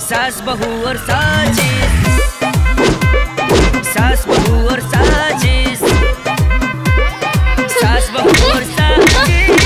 सास बहू और साजिश, सास बहू और साजिश, सास बहू और साजिश।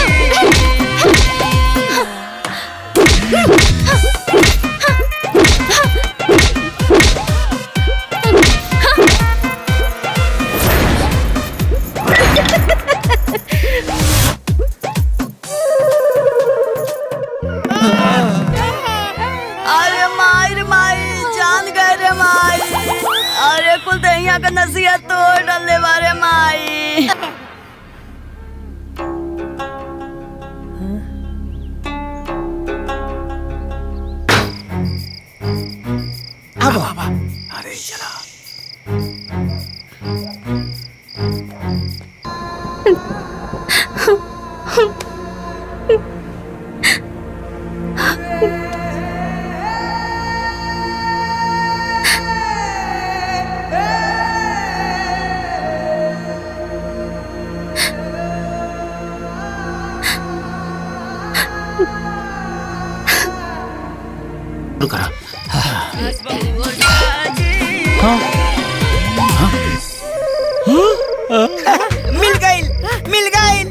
दहिया का नसीहत तोड़ डाले बारे माई। अब अरे चला करा। मिल गई, मिल गई।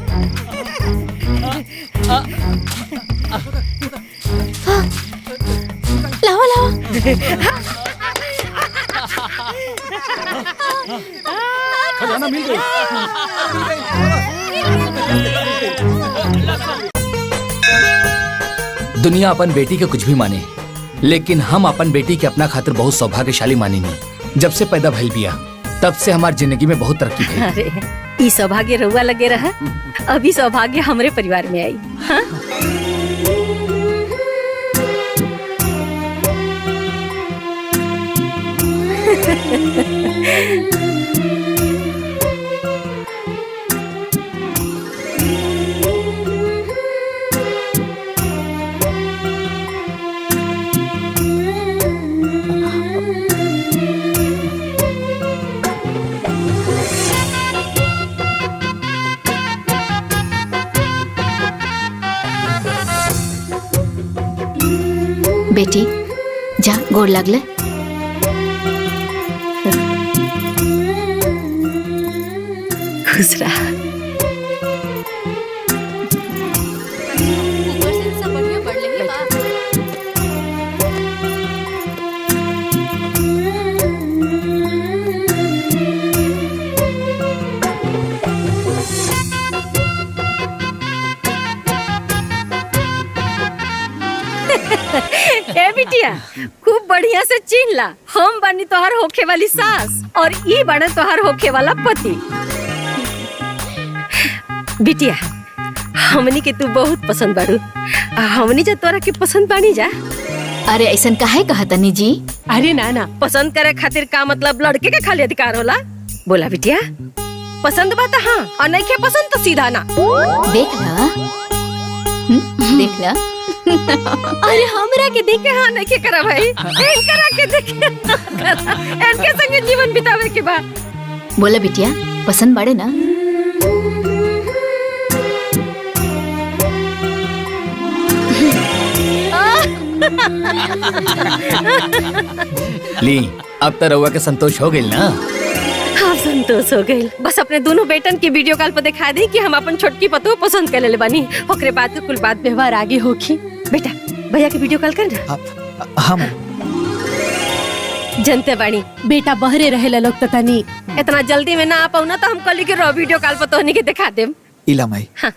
लाओ लाओ। खजाना मिल गई। दुनिया अपन बेटी के कुछ भी माने, लेकिन हम अपन बेटी के अपना खातिर बहुत सौभाग्यशाली मानी नहीं। जब से पैदा भइल बिया तब से हमारी जिंदगी में बहुत तरक्की भइल। अरे ई सौभाग्य रहुआ लगे रहा, अभी सौभाग्य हमरे परिवार में आई। हाँ? बेटी जा गोड़ लागले। खुश रहा। ए बिटिया खूब बढ़िया से चीन ला, हम बनी तोहर होखे वाली सास और ई बने तोहर होखे वाला पति। बिटिया हमनी के तू बहुत पसंद बाड़ू, हमनी जा तोरा के पसंद बानी जा। अरे ऐसन काहे कहतनी जी? अरे ना ना, पसंद करे खातिर का मतलब लड़के के खाली अधिकार होला? बोला बिटिया, पसंद बा त हाँ, और नहीं के पसंद तो सीधा ना। देख ला, देख ला। अरे हमरा के देखे हाँ नहीं के करा भाई, करा के देखे इनके संगे जीवन बितावे के बाद। बोला बिटिया पसंद बाड़े ना? ली अब तो रउआ के संतोष हो गइल ना? हाँ संतोष हो गइल। बस अपने दोनों बेटन की वीडियो कॉल पर दिखा दी कि हम अपन छोटकी पतो पसंद कर ले बानी। ओकरे बाद तो कुल बात व्यवहार आगे होगी। बेटा भैया की वीडियो कॉल कर ना। हम जनते बानी बेटा बहरे रहे लोग तो तनी इतना जल्दी में ना आ पाऊ ना, तो हम कल के रो वीडियो कॉल पर तोहनी के दिखा देम। इला माई। हाँ।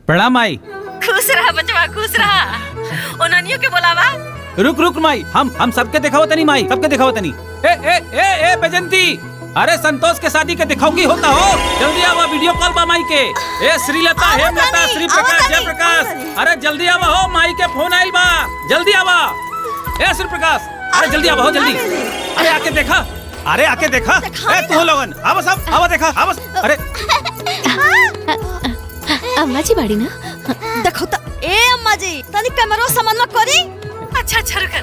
प्रणाम माई। खुश रहा बचवा, खुश रहा। ओनानियो के बोलावा। रुक रुक माई, हम सबके दिखाओ तनी माई, सबके दिखाओ तनी। ए ए ए ए बैजंती, अरे संतोष के शादी के दिखाओ की होता हो, जल्दी आवा, वीडियो कॉल बा माई के। ए श्रीलता, हेमलता, श्री प्रकाश, जय प्रकाश, अरे जल्दी आवा हो, माई के फोन आइल बा, जल्दी आवा। ए श्री प्रकाश, अरे जल्दी आवा हो, जल्दी। अरे आके देखा, अरे आके देखा। ए तू लोगन आवा, सब आवा, देखा आवा। अरे अम्मा जी बाड़ी ना? देखो तो ए अम्मा जी तनी कैमरा सामान करी। अच्छा अच्छा रुक।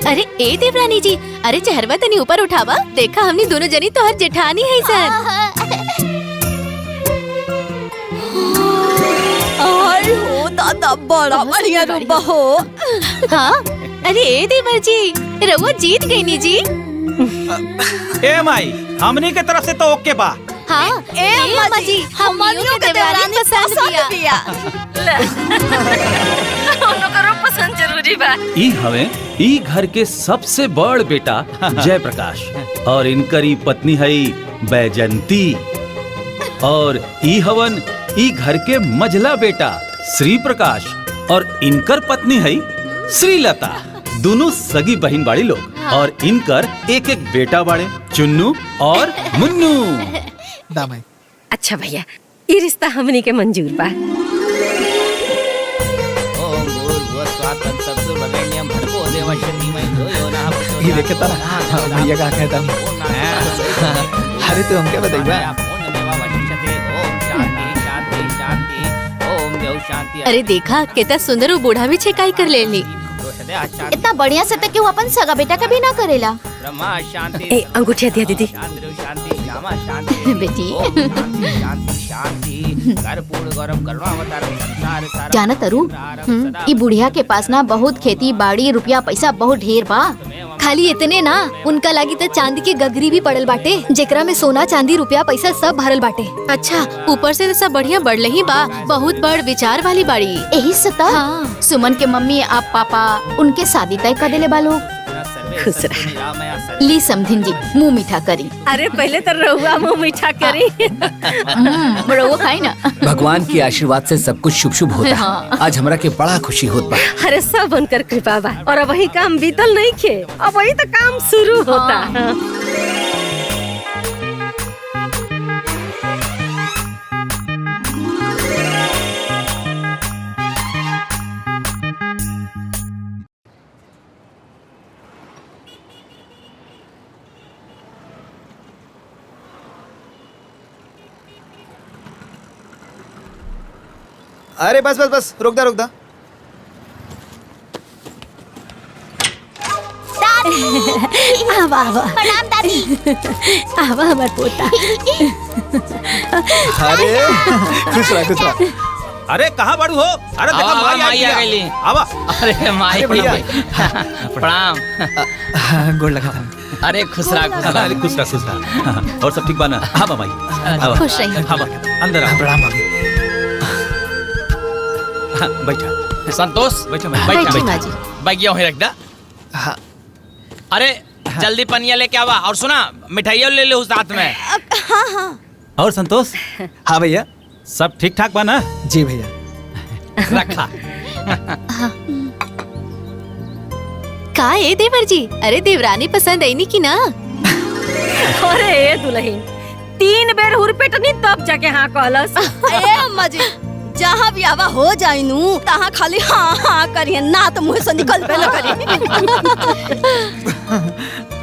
अरे ए देवरानी जी, अरे चेहरवा तनी ऊपर उठावा, देखा हमनी दोनों जनी तोहर जेठानी है सर। दादा बड़ा बढ़िया रूपा हो। हाँ अरे देवर जी रउआ जीत गई नी जी। ए माई हमनी के तरफ से तो ओके बा। हाँ ए अम्मा जी हमनियों के देवरानी पसंद किया। उनकरो पसंद जरूरी बा। ई हवे ई घर के सबसे बड़ बेटा जयप्रकाश और इनकर ई पत्नी है बैजंती और ई हवन ई घर के मझला बेटा श्री प्रकाश और इनकर पत्नी है श्रीलता। दोनों सगी बहन बाड़ी लोग और इनकर एक एक बेटा बाड़े चुन्नू और मुन्नू। ना माई। अच्छा भैया ये रिश्ता हमनी के मंजूर बा। ओम भूर्भुवस्सुः तत्सवितुर्वरेण्यं भर्गो देवस्य धीमहि धियो यो नः प्रचोदयात्। ये देखे तारा भैया का कहता हूँ। अरे तू हमके बताइबा। ओम शांति शांति शांति ओम देव शांति। अरे देखा कितना सुंदर वो बूढ़ा भी छेकाई कर लेली। इतना बढ़िया से तक क्यों अपन सगा बेटा कभी ना करेला। ब्रह्मा शांति। ए अंगूठिया दिया दीदी। शांति श्यामा शांति बेटी। शांति शांति कर्पूर गौरव करुणावतारम संसार सारम। जाना तरु ई बुढ़िया के पास ना बहुत खेती बाड़ी रुपया पैसा बहुत ढेर बा। खाली इतने ना उनका लागी तो चांदी के गगरी भी पड़ल बाटे जेकरा में सोना चांदी रुपया पैसा सब भरल बाटे। अच्छा ऊपर से सब बढ़िया बढ़ले ही बा। बहुत बड़ विचार वाली बाड़ी। यही सता हाँ। सुमन के मम्मी आप पापा उनके शादी तय कर देले बालो। खुश रह। ली समधिन जी मुँह मीठा करी। अरे पहले तो रहुआ मुँह मीठा करी। रहुआ खाई ना। भगवान के आशीर्वाद से सब कुछ शुभ शुभ होता है। आज हमरा के बड़ा खुशी होत बा। अरे सब उनकर कृपा बा और अब वही काम बीतल नहीं खे अब वही तो काम शुरू होता। अरे बस बस बस रुक दा। आवा आवा प्रणाम दादी। आवा हमार पोता। अरे खुश रह। अरे कहाँ बाड़ू हो? अरे देखो माई आ गई। आवा। अरे माई भैया प्रणाम। गोड़ लगा। अरे खुश रहा अरे खुश रहा। और सब ठीक बा ना? हाँ बा माई। आवा। खुश रहिए। हाँ बा अंदर आ। प्रणाम भाभी। हाँ, बैठा। संतोष बैठो बैठी माँ जी। बैगिया वहीं रख दा। हाँ अरे जल्दी पनिया लेके आवा और सुना मिठाइयों ले ले उस साथ में। हाँ हाँ। और संतोष हाँ भैया। सब ठीक ठाक बा ना? जी भैया। रखा। का ए देवर जी? अरे देवरानी पसंद आई नी की ना? अरे ए दुल्हन 3 बेर हुरपेटनी तब जाके हाँ कहलस। ए अम्मा जी जहाँ भी आवा हो जाई नू तहाँ खाली हाँ हाँ करिए ना तो मुँह से निकल पे न करी।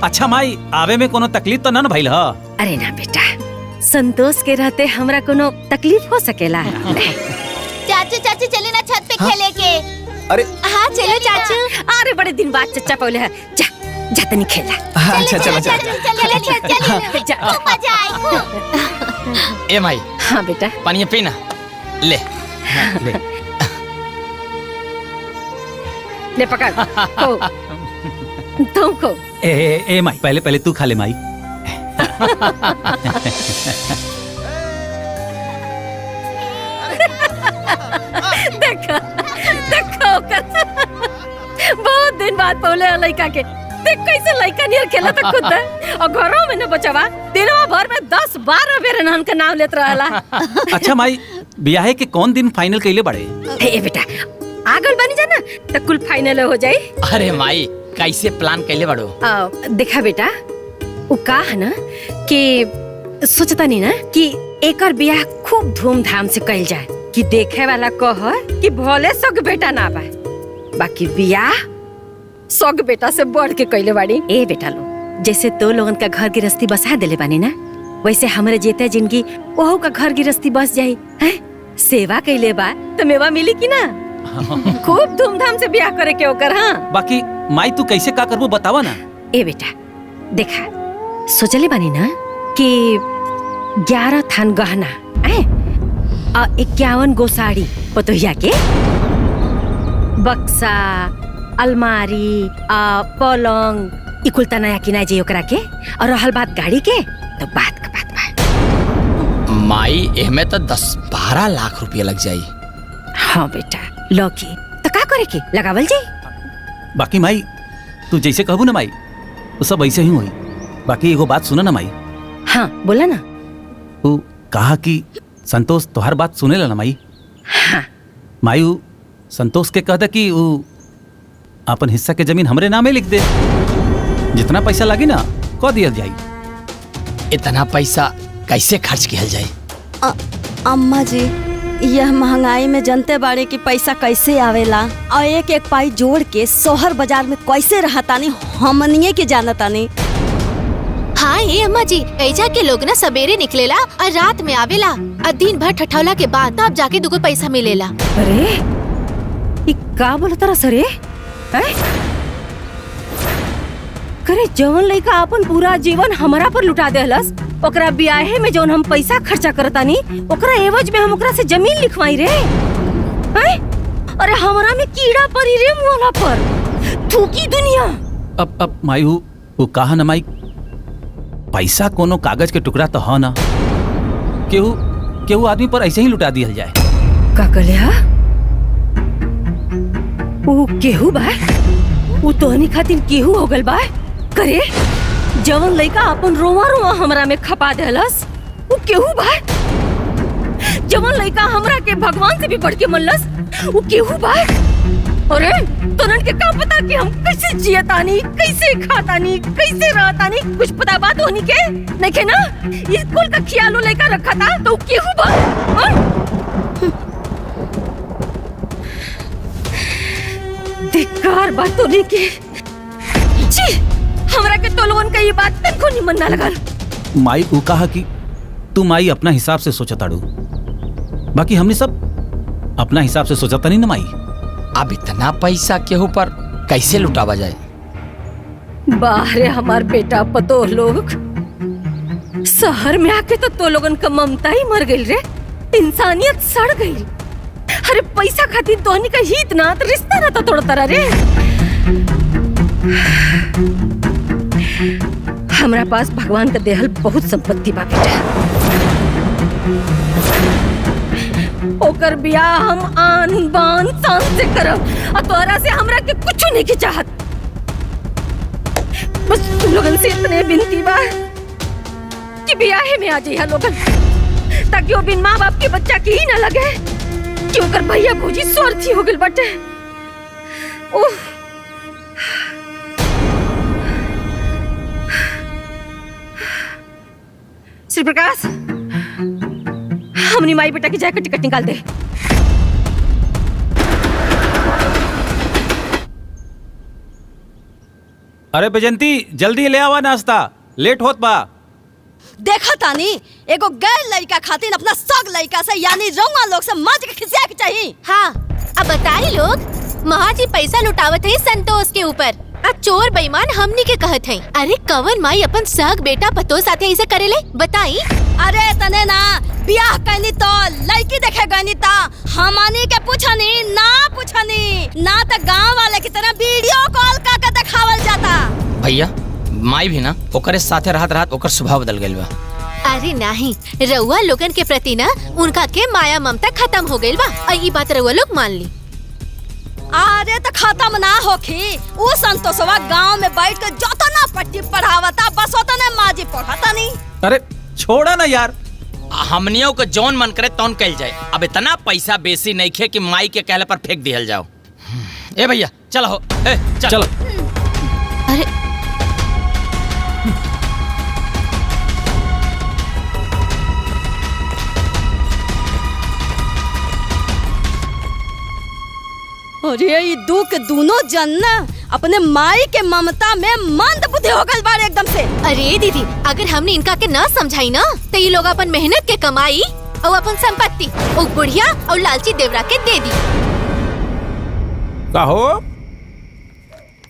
अच्छा माई आवे में कोनो तकलीफ तो ना भइल ह? अरे ना बेटा संतोष के रहते हमरा कोनो तकलीफ हो सकेला। चाचू चाचू चले ना छत पे खेले के। अरे हाँ चलो चाचू। अरे बड़े दिन बाद चचा पहले है जा जा तनी खेला। अच्छा चलो चलो। जा। मजा आई। ए माई हाँ बेटा पानी पीना ले। ले पकड़ खो तुम खो। ए माई पहले तू खा ले माई। देखो देखो बहुत दिन बाद पौले लड़का के देख कैसे लड़का नियर खेला तो खुद और घरों में न बचवा दिनों भर में 10-12 बेर नहन का नाम लेत रहला। अच्छा माई ब्याहे के कौन दिन फाइनल कइले बड़े? ए बेटा आगल बनी जाना तो कुल फाइनल हो जाई। अरे माई कैसे प्लान कैले बड़ो? देखा बेटा वो का है ना कि सोचता नहीं ना कि एकर ब्याह खूब धूमधाम से कइल जाए कि देखे वाला कह कि भले सग बेटा ना बा बाकी ब्याह सग बेटा से बढ़ के कइले बाड़ी। ए बेटा लो जैसे तो लोगन का घर गृहस्थी बसा देले बानी ना वैसे हमरे जेते जिंदगी ओहो का घर गृहस्थी बस जाई हैं। सेवा कइले बा तो मेवा मिली कि ना? खूब धूमधाम से ब्याह करे के ओकर। हाँ बाकी माई तू कैसे का करबो बतावा ना। ए बेटा देखा सोचले बानी ना कि 11 थान गहना 51 गो साड़ी पतोहिया के बक्सा, अलमारी, पलंग, इकुल त नया किना जे ओकरा के। और रहल बात गाड़ी के, तो बात का बात बा। माई एहमे तो 10-12 लाख रुपया लग जाई। हाँ बेटा, लौकी तो का करे के लगावल जाई। बाकी माई तू जैसे कहबू ना माई वो सब ऐसे ही हुई। बाकी एगो बात सुना ना माई। हाँ बोला ना। वो कहा कि संतोष तो हर बात सुने ला ना माई। हाँ माई वो संतोष के कहता कि वो अपन हिस्सा के जमीन हमरे नामे लिख दे, जितना पैसा लगी ना कह दिया जाई। इतना पैसा कैसे खर्च किया जाए? अम्मा जी, यह महंगाई में जनते बाड़े की पैसा कैसे आवेला और एक एक पाई जोड़ के शहर बाजार में कैसे रहतानी हमनिए के जानतानी। हाँ ये अम्मा जी, ऐजा के लोग ना सवेरे निकलेला और रात में आवेला और दिन भर ठठौला के बाद तब जाके दुगो पैसा मिलेला। अरे ई का बोलत रहा सरे? करे जवन लइका अपन पूरा जीवन हमरा पर लुटा देहलस, ओकरा ब्याहे में जवन हम पैसा खर्चा करतानी ओकरा एवज में हम ओकरा से जमीन लिखवाई रे। अरे हमरा में कीड़ा पड़ी रे मुआला पर। थूकी दुनिया। अब माई वो कहा ना माई, पैसा कोनो कागज के टुकड़ा तो है ना, केहू आदमी पर ऐसे ही लुटा दिया जाए। का कहले हा? वो केहू बा? वो तोहनी खातिर केहू हो गल बा? करे जवन लइका अपन रोवा रोवा हमरा में खपा देहलस, वो केहू बा? जवन लइका हमरा के भगवान से भी बढ़ के मनलस, वो केहू बा? अरे तोरन के का पता कि हम कैसे जियतानी, कैसे खातानी, कैसे रहतानी, कुछ पता बात होनी के नहीं के ना? स्कूल का ख्याल लइका रखा था तो केहू बा? धिक्कार बात होने के। छी, हमरा के तो लोगन का ये बात तक को निमन ना लगल। माई वो कहा कि तू माई अपना हिसाब से सोचताड़ू, बाकी हमने सब अपना हिसाब से सोचता नहीं ना माई। अब इतना पैसा केहू पर कैसे लुटावा जाए? बाहरे हमार बेटा पतो लोग शहर में आके तो लोगन का ममता ही मर गई रे, इंसानियत सड़ गई। अरे पैसा खातिर तोहनी का हित ना तो रिश्ता ना तो तोड़ता रे। हमरा पास भगवान का देहल बहुत संपत्ति बा बेटा, ओकर बियाह हम आन बान शान से करब और तोरा से हमरा के कुछ नहीं की चाहत। बस तुम लोगन से इतने विनती बा कि बियाहे में आ जाइए लोगन, ताकि वो बिन माँ बाप के बच्चा की ही ना लगे कि ओकर भैया भौजी स्वार्थी हो गइल बाटे। ओह श्री प्रकाश, हमनी माई बेटा की जाकर टिकट निकाल दे। अरे बैजंती जल्दी ले आवा नाश्ता, लेट होत बा। देखा तानी एगो गैर लड़का खातिर अपना सग लड़का से यानी रउआ लोग से माज के खिसिया के चाहिए। हाँ अब बताई लोग, महाजी पैसा लुटावत है संतोष के ऊपर, अब चोर बेईमान हमनी के कहत है। अरे कवन माई अपन सग बेटा पतो साथे ऐसे करेले बताई? अरे तने ना बियाह करनी तो लड़की देखे गनी ता हमनी के पूछनी ना तो गांव वाले की तरह वीडियो कॉल करके दिखावल जाता। भैया माई भी ना ओकरे साथे रहत ओकर स्वभाव बदल गइल बा। अरे नहीं, रउआ लोगन के प्रति ना उनका के माया ममता खत्म हो गइल बा और ई बात रउआ लोग मान ली। अरे तो खत्म ना होखी, वो संतोषवा गांव में बैठ के जोतना पट्टी पढ़ावता बस ओतने माजी पढ़ाता नहीं। अरे छोड़ा ना यार, हमनियों को जौन मन करे तौन कल जाए। अब इतना पैसा बेसी नहीं खे कि माई के कहले पर फेंक दिहल जाओ। ए भैया चलो हो, चलो। अरे अरे ये दू के दोनों जन अपने माई के ममता में मंद बुद्धि हो गल बारे एकदम से। अरे दीदी, अगर हमने इनका के ना समझाई ना तो ये लोग अपन मेहनत के कमाई और अपन संपत्ति वो बुढ़िया और लालची देवरा के दे दी। कहो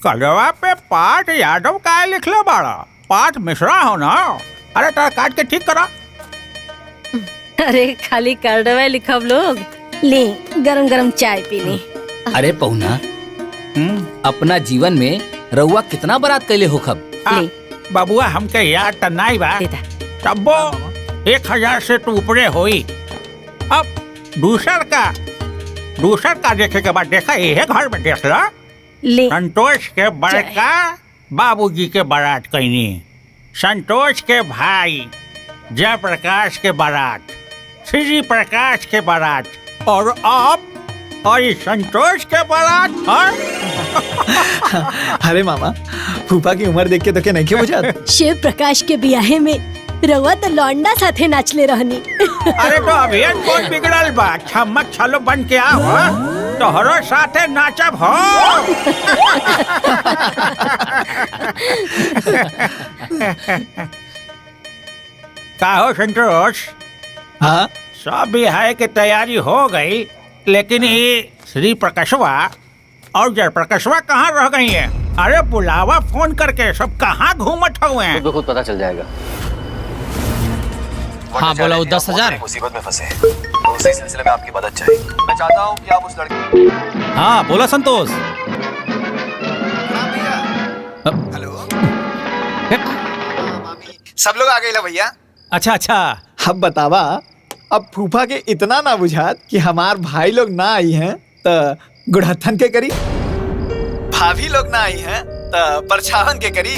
कलवा पे पाठ यादव का लिखले बाड़ा, पाठ मिश्रा हो ना। अरे तार काट के ठीक करा। अरे खाली कार्डवा लिखब लोग, ले गरम गरम चाय पी ली। अरे पहुना, अपना जीवन में रउआ कितना बारात कैले हो खब? ले बाबुआ हमके याद त नहीं बा, दे दा। तब्बो 1000 से तो ऊपरे होई। अब दूसर का देखे के बाद देखा ये घर में देख लो। ले संतोष के बड़का बाबूजी के बारात कैनी, संतोष के भाई जयप्रकाश के बारात, श्री प्रकाश के बारात, और अब और ये संतोष के बारात। और अरे मामा, फूफा की उम्र देख के तो क्या नहीं बुझा? शिव प्रकाश के ब्याहे में रउआ तो लौंडा साथे नाचले रहनी। अरे तो अभी कौन बिगड़ल बा, छमक छलो बन के आओ तोहरो साथे नाचब हो। का हो संतोष, हाँ सब बिहार की तैयारी हो गई, लेकिन ये श्री प्रकाशवा और जय प्रकाशवा कहाँ रह गई है? अरे बुलावा फोन करके, सब कहाँ घूमत हुए हैं? खुद पता चल जाएगा। हाँ बोला, 10,000 मुसीबत में फंसे हैं, तो उसी सिलसिले में आपकी मदद चाहिए। मैं चाहता हूँ कि आप उस लड़के। हाँ बोला संतोष। हेलो, सब लोग आ गए भैया। अच्छा अच्छा, अब बतावा, अब फूफा के इतना ना बुझात कि हमार भाई लोग ना आई हैं तो गुड़हत्थन के करी, भाभी लोग ना आई हैं तो परछावन के करी।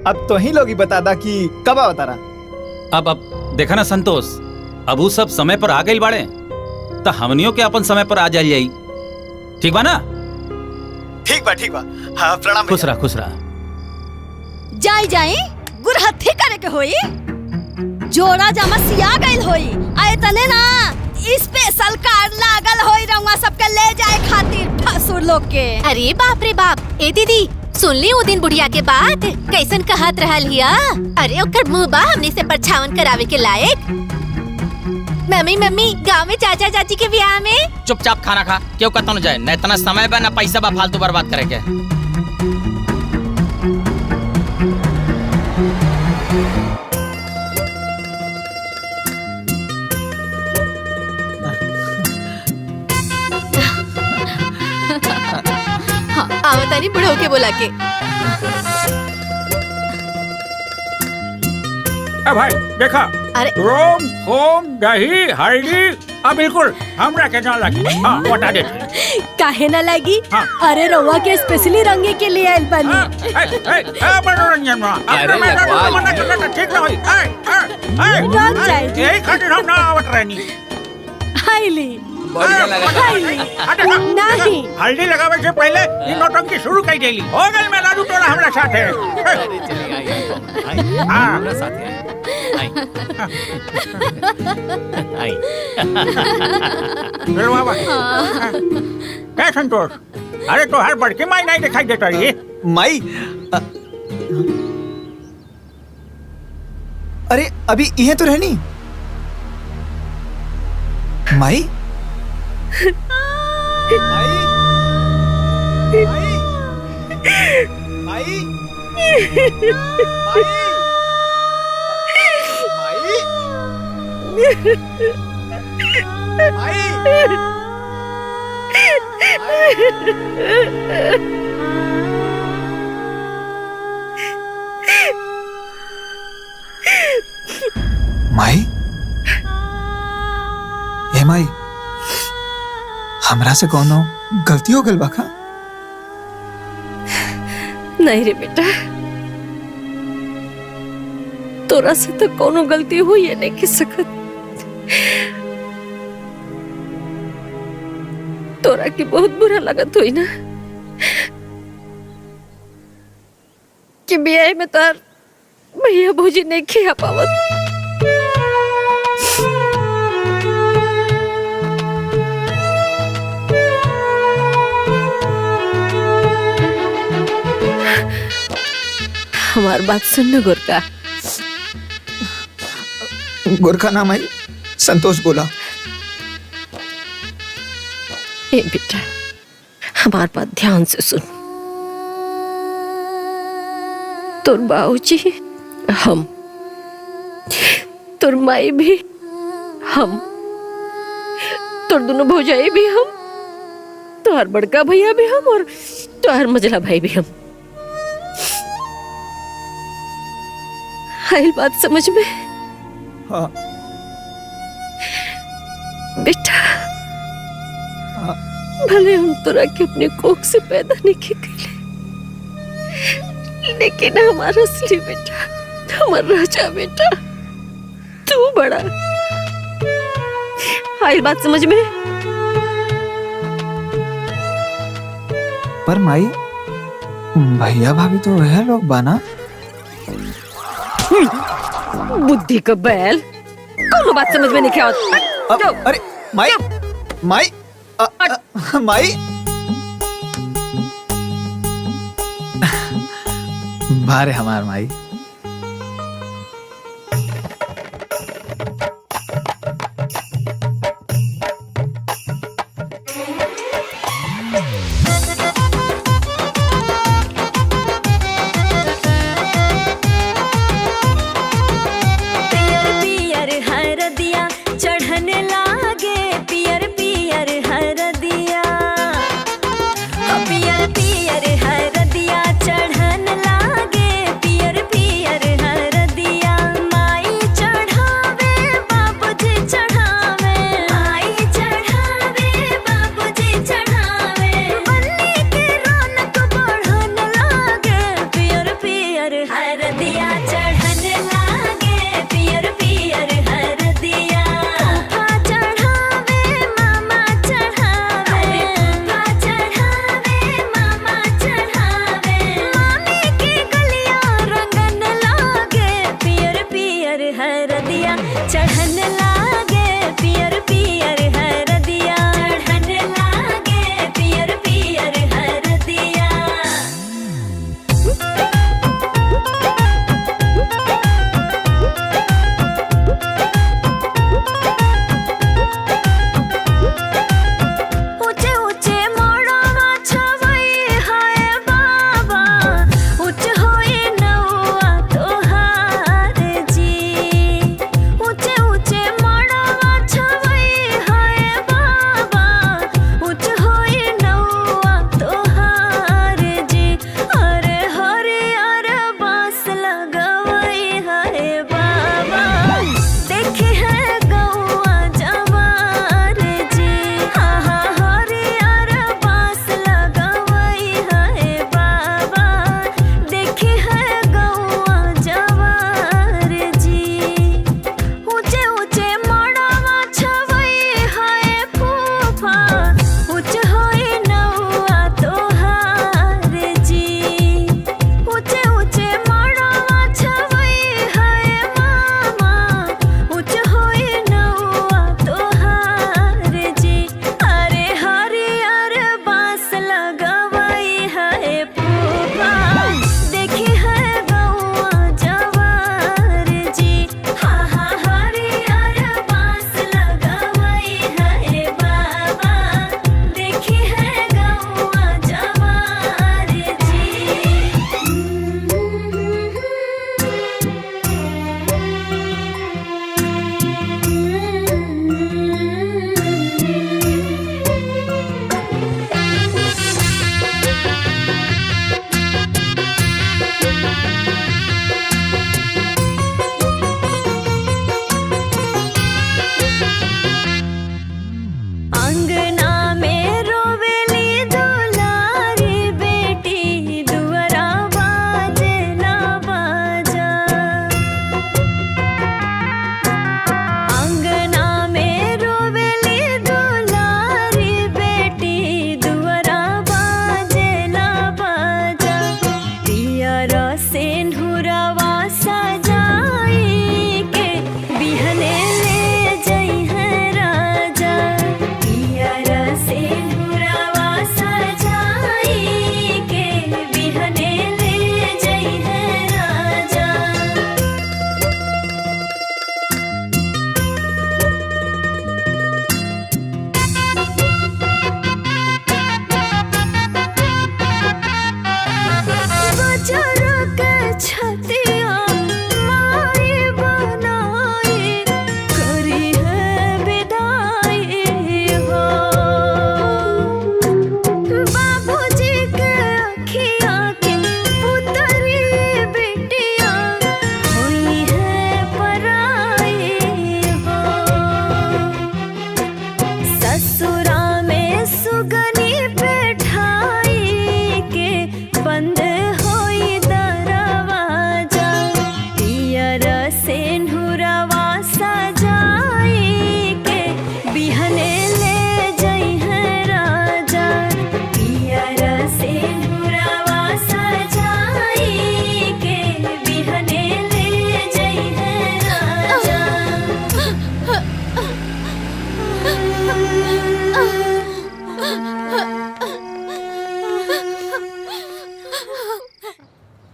अब तो ही लोग ही बता दा कि कब बता रहा। अब देखा ना संतोष, अब वो सब समय पर आ गई बाड़े, तो हमनियों के अपन समय पर आ जाई। ठीक बा ना? ठीक बा। हाँ प्रणाम। खुश रहा, खुश रहा। जाई गुरहथी करे के होई, जोड़ा जमा सिया गइल होई। आए तने ना स्पेशल कार्ड लागल होई रउआ सबके ले जाए खातिर ठसुर लोग के। अरे बाप रे बाप, ए दीदी सुन ली वो दिन बुढ़िया के बात कैसन कहत रहल हिया। अरे ओकर मुंह बा हमने से परछावन करावे के लायक। मम्मी गांव में चाचा चाची के ब्याह में चुपचाप खाना खा, क्यों कतन जाए, न इतना समय बा न पैसा बा फालतू बर्बाद करे के। आवतानी बुढ़ो के बोला के। भाई देखा, अरे रोम होम दही हल्दी, अब बिल्कुल हमरा के ना लगी। हाँ बता दे। काहे ना लगी? हाँ। अरे रउआ के स्पेशली रंगे के लिए आइल बानी। मनोरंजन में अरे लगवा ठीक ना होई। रंग जाए। यही खातिर हम ना आवत रहनी। हाईली बढ़िया लगा। नहीं हल्दी लगावे से पहले इन नौटंकी शुरू कर देली। हो गई मैं लाडू तोड़ा हमरा साथे। हाँ हमरा साथे आई। फिर बाबा क्या संतोष, अरे तो हर बड़की माई नहीं दिखाई देता ये। माई अरे अभी यह तो रहनी माई। माई माई माई ए माई, हमरा से कोनो गलती हो गल बाका? नहीं रे बेटा, तोरा से तो कोनो गलती हुई है नहीं की सकत। तोरा की बहुत बुरा लगत हुई ना कि ब्याह में तार भैया भौजी नहीं खिया पावत। हमार बात सुन गोरका। गोरखा नाम आई, संतोष बोला। ए बेटा, हमार बात ध्यान से सुन। तोर बाबूजी हम, तोर माई भी हम, तोर दोनों भौजाई भी हम, तोहर बड़का भैया भी हम और तोहर मझला भाई भी हम। आइल बात समझ में? हाँ। बेटा, भले हम तोरा के अपने कोख से पैदा नहीं किए, लेकिन हमारा असली बेटा, हमारा राजा बेटा तू बड़ा। आइल बात समझ में? पर माई, भैया भाभी तो वह लोग बाना। बुद्धि का बैल, कौन बात समझ में नहीं क्या होता? अरे माई, माई, माई, भारे हमार माई। पियर पियर हरदिया चढ़न लागे, पियर पियर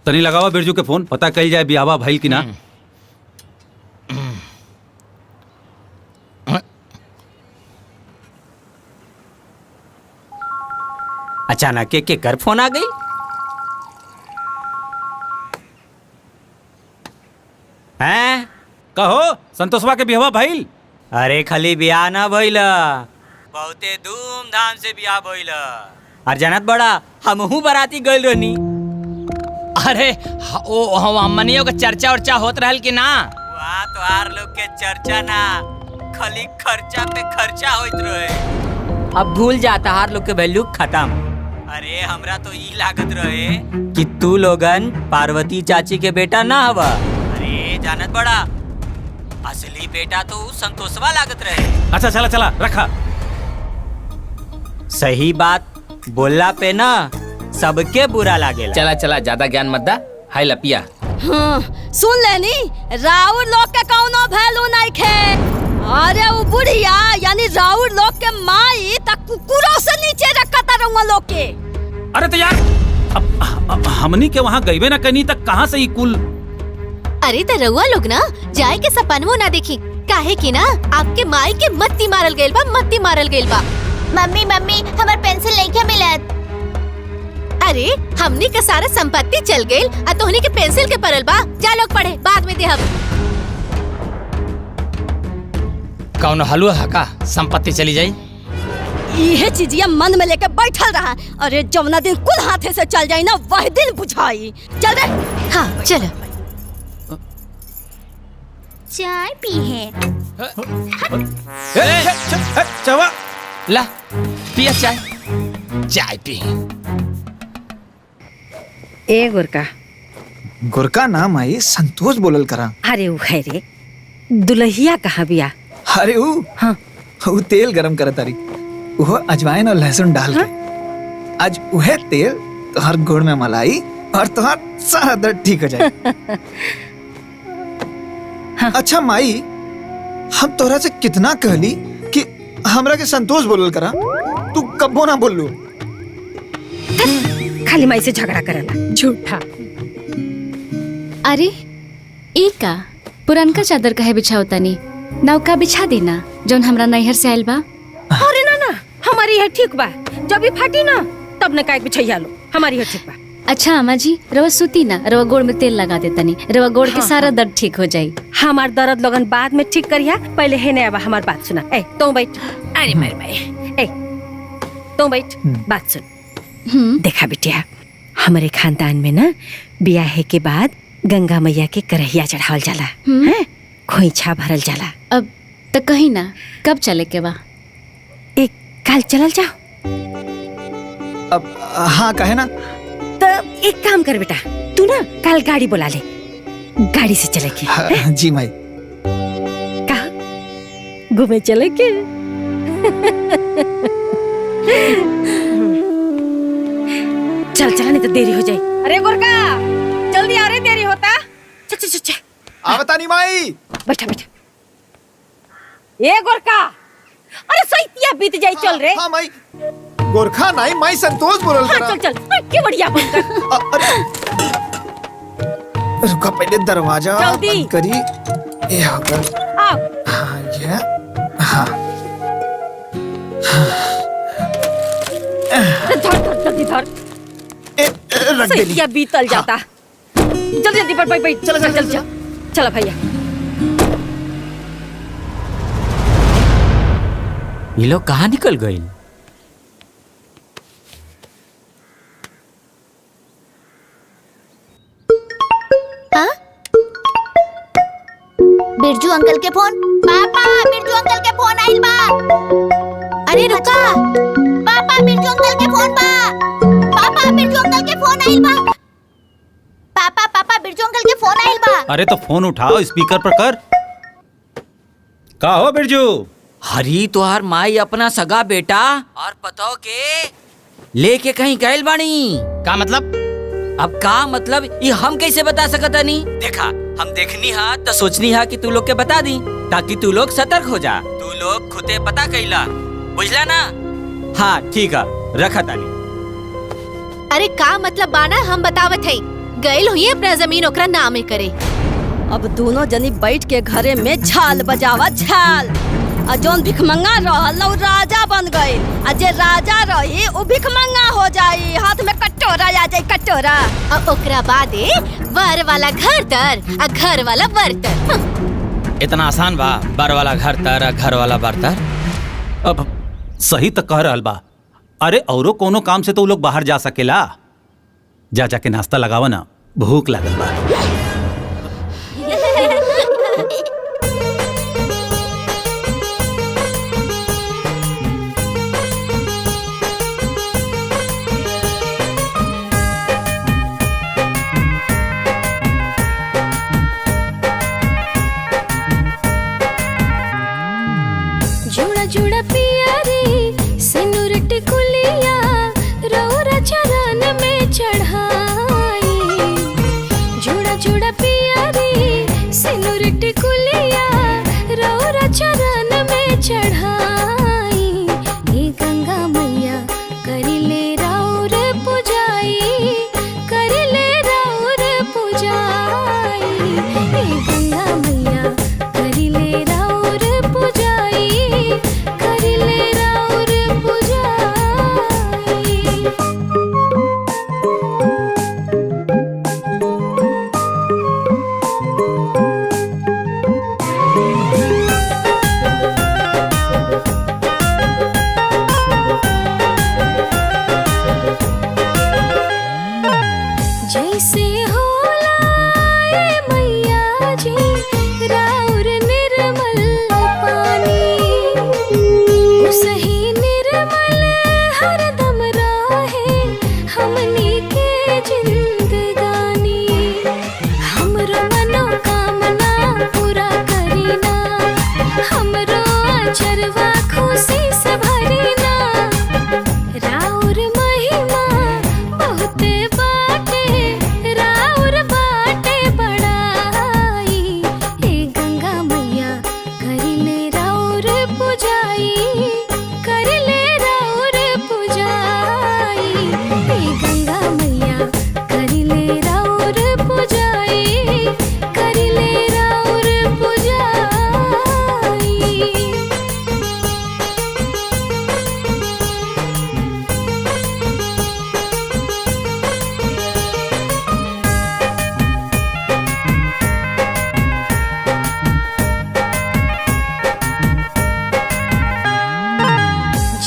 तनी लगावा बिरजू के फोन, पता कल जाए बियावा भइल कि ना। अचानक के कर फोन आ गई। हैं? कहो संतोषवा के बियावा भइल? अरे खाली ब्याह ना भइल, बहुते धूमधाम से ब्याह भइल। और जानत बड़ा हमहू बाराती गइल रहनी। अरे ओ हमनियों के चर्चा उर्चा होत रहल कि ना? वहाँ तो आर लोग के चर्चा ना, खाली खर्चा पे खर्चा होइत रहे। अब भूल जाता हार लोग के वैल्यू खत्म। अरे हमरा तो ई लागत रहे कि तू लोगन पार्वती चाची के बेटा ना हवा। अरे जानत बड़ा असली बेटा तो संतोषवा लागत रहे। अच्छा चला चला रखा। सही बात बोलला पे ना सबके बुरा लागेला। चला चला, ज्यादा ज्ञान मत दा। हाय लपिया। हाँ, सुन लेनी, राउर लोग के कौनो वैल्यू नहीं खे। अरे वो बुढ़िया यानी राउर लोग के माई तक कुकुरों से नीचे रखा था रउआ लोग के। अरे तो यार अब हमनी के वहाँ गईबे ना कहीं तक कहाँ से ही कुल। अरे तो रउआ लोग ना जाए के सपनवो ना देखी, काहे कि ना आपके माई के मत्ती मारल गइल बा, मत्ती मारल गइल बा। मम्मी मम्मी हमार पेंसिल नहीं मिलत। अरे हमनी के सारा संपत्ति चल गइल आ तोहनी के पेंसिल के परल बा। जा लोग पढ़े, बाद में देहब। कौन हलवा हका संपत्ति चली जाई? ये चीजिया मन में लेके बैठल रहा। अरे जवना दिन कुल हाथे से चल जाई ना वही दिन बुझाई। चल रे। हाँ चलो। चाय पी है। चवा ला पिया चाय। चाय पी। ए गोरका। गोरका ना माई, संतोष बोलल करा। अरे वो है रे, दुल्हिया कहाँ बिया? अरे हाँ, वो तेल गरम करत तारी, वो अजवाइन और लहसुन डाल के। आज वह तेल तोहर गुड़ में मलाई और तोहर सारा दर्द ठीक हो जाए। हाँ। अच्छा माई, हम तोहरा से कितना कहली कि हमरा के संतोष बोलल करा, तू कब्बो ना बोलू। खाली माई से झगड़ा करला, झूठा। अरे एक का पुरनका चादर काहे बिछाओ तनी, नौका बिछा देना जौन हमरा नैहर से आइल बा। अरे ना ना, हमारी है ठीक बा। जब भी फाटी ना तब न काहे बिछैया लो, हमारी है ठीक बा। अच्छा अम्मा जी, रवा सूती ना, रवा गोड़ में तेल लगा दे तनी, रवा गोड़ के सारा दर्द ठीक हो जाई। हमार दर्द लोगन बाद में ठीक करिया, पहले है ने आवा हमार बात सुना। ए तू बैठ। अरे मेरे भाई, ए तू बैठ, बात सुन। देखा बिटिया, हमारे खानदान में ना ब्याह के बाद गंगा मैया के करहिया चढ़ावल जाला, हैं? खोइछा भरल जाला। अब तो कहीं ना, कब चले के बा? एक कल चलल जाओ। अब हाँ कहे ना। तो एक काम कर बेटा, तू ना कल गाड़ी बुला ले, गाड़ी से चले के। हाँ, जी माई। कहा घूमे चले के? चल चल, नहीं तो देरी हो जाए। अरे गोरका जल्दी आ रे, देरी होता। चल चल चल। आवता नहीं माई। बैठा बैठा। ए गोरका, अरे सैतिया बीत जाई, चल रे। हाँ माई। गोरखा नहीं माई, संतोष बोलल करा। हाँ, चल चल, के बढ़िया बंद कर। रुका, पहले दरवाजा जल्दी। बंद करी। ये होगा। हाँ ये। हाँ। धर धर जल्दी धर। रख दे। सैतिया बीतल जाता। जल्दी जल्दी बैठ बैठ बैठ। चल चल चल चल भैया। ये लोग कहाँ निकल गए? बिरजू अंकल के फोन। पापा बिरजू अंकल के फोन आइल बा। अरे रुका, पापा बिरजू अंकल के फोन बा। पापा बिरजू अंकल के फोन आइल बा। पापा पापा बिरजू अंकल के फोन आइल बा। अरे तो फोन उठाओ, स्पीकर पर कर। का हो बिरजू? हरी तोहार माई अपना सगा बेटा और पतो के लेके कहीं गैल बानी। का मतलब? अब का मतलब ये हम कैसे बता सकता नहीं? देखा, हम देखनी हा तो सोचनी हा कि तू लोग के बता दी, ताकि तू लोग सतर्क हो जा। तू लोग खुदे पता कैला बुझला ना? हाँ ठीक है, रखा तानी। अरे का मतलब बाना हम बतावत है, गइल हुई अपना जमीन ओकरा नामे करे। अब दोनों जनी बैठ के घरे में झाल बजावा झाल। आ जौन भिखमंगा रहल उ राजा बन गई, आ जे राजा रही उ भिखमंगा हो जाई, हाथ में कटोरा आ जाई कटोरा। और ओकरा बादे वर वाला घर तर आ घर वाला बर्तर। इतना आसान बा? बर वाला घर तर, घर वाला बर्तर? अब सही तो कह रहल बा। अरे औरो कोनो काम से तो लोग बाहर जा सकेला। जा जाके नाश्ता लगावा ना, भूख लागल बा। जुड़ा जुड़ा पियारी सिनुर टिकुलिया रौरा चरण में चढ़ाई। जुड़ा जुड़ा पियारी सिनुर टिकुलिया रौरा चरण में चढ़ाई। हे गंगा मैया करिले राउर पुजाई, करिले राउर पुजाई। हे गंगा मैया करिले राउर पुजाई, करिले राउर पुजाई। जैसे होला ए मैया जी राउर निर्मल पानी, उसही निर्मल हरदम रहे हमनी के जिंदगानी। हमरो मनोकामना पूरा करीना, हमरो अचरवा खुशी से भरीना। राउर महिमा बहुते बाटे, राउर बाटे बड़ाई। हे गंगा मैया करिले राउर पुजाई, करिले राउर पुजाई। हे गंगा मैया करिले राउर पुजाई, करिले राउर पुजाई।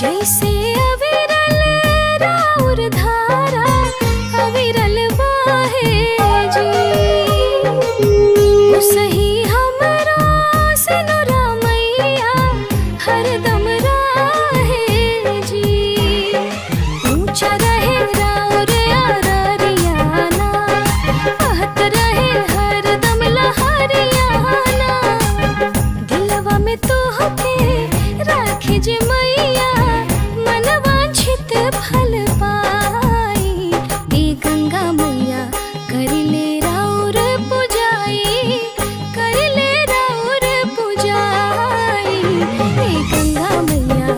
जैसे अविरल राउर धारा अविरल वाहे जी, उसही हमरो सिनुरा मैया हरदम राहे जी। ऊंचा रहे राउर अररियाना, बहत रहे हरदम लहरियाना। दिलवा में तोहके राखे जे मैया मनवांछित फल पाई। हे गंगा मैया करिले राउर पुजाई, करिले राउर पुजाई। हे गंगा मैया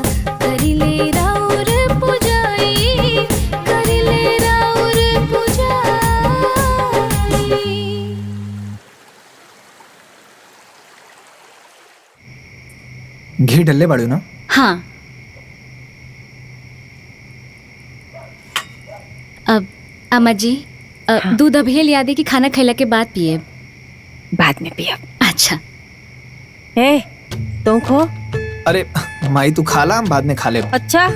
करिले राउर पुजाई, करिले राउर पुजाई। घी डल्ले बाड़ू ना? हाँ। अब अम्मा जी दूध अभी लिया दे कि खाना खैला के बाद पिए? बाद में पिया। अच्छा। ए तुम खो। अरे माई तू खाला, हम बाद में खा ले। अच्छा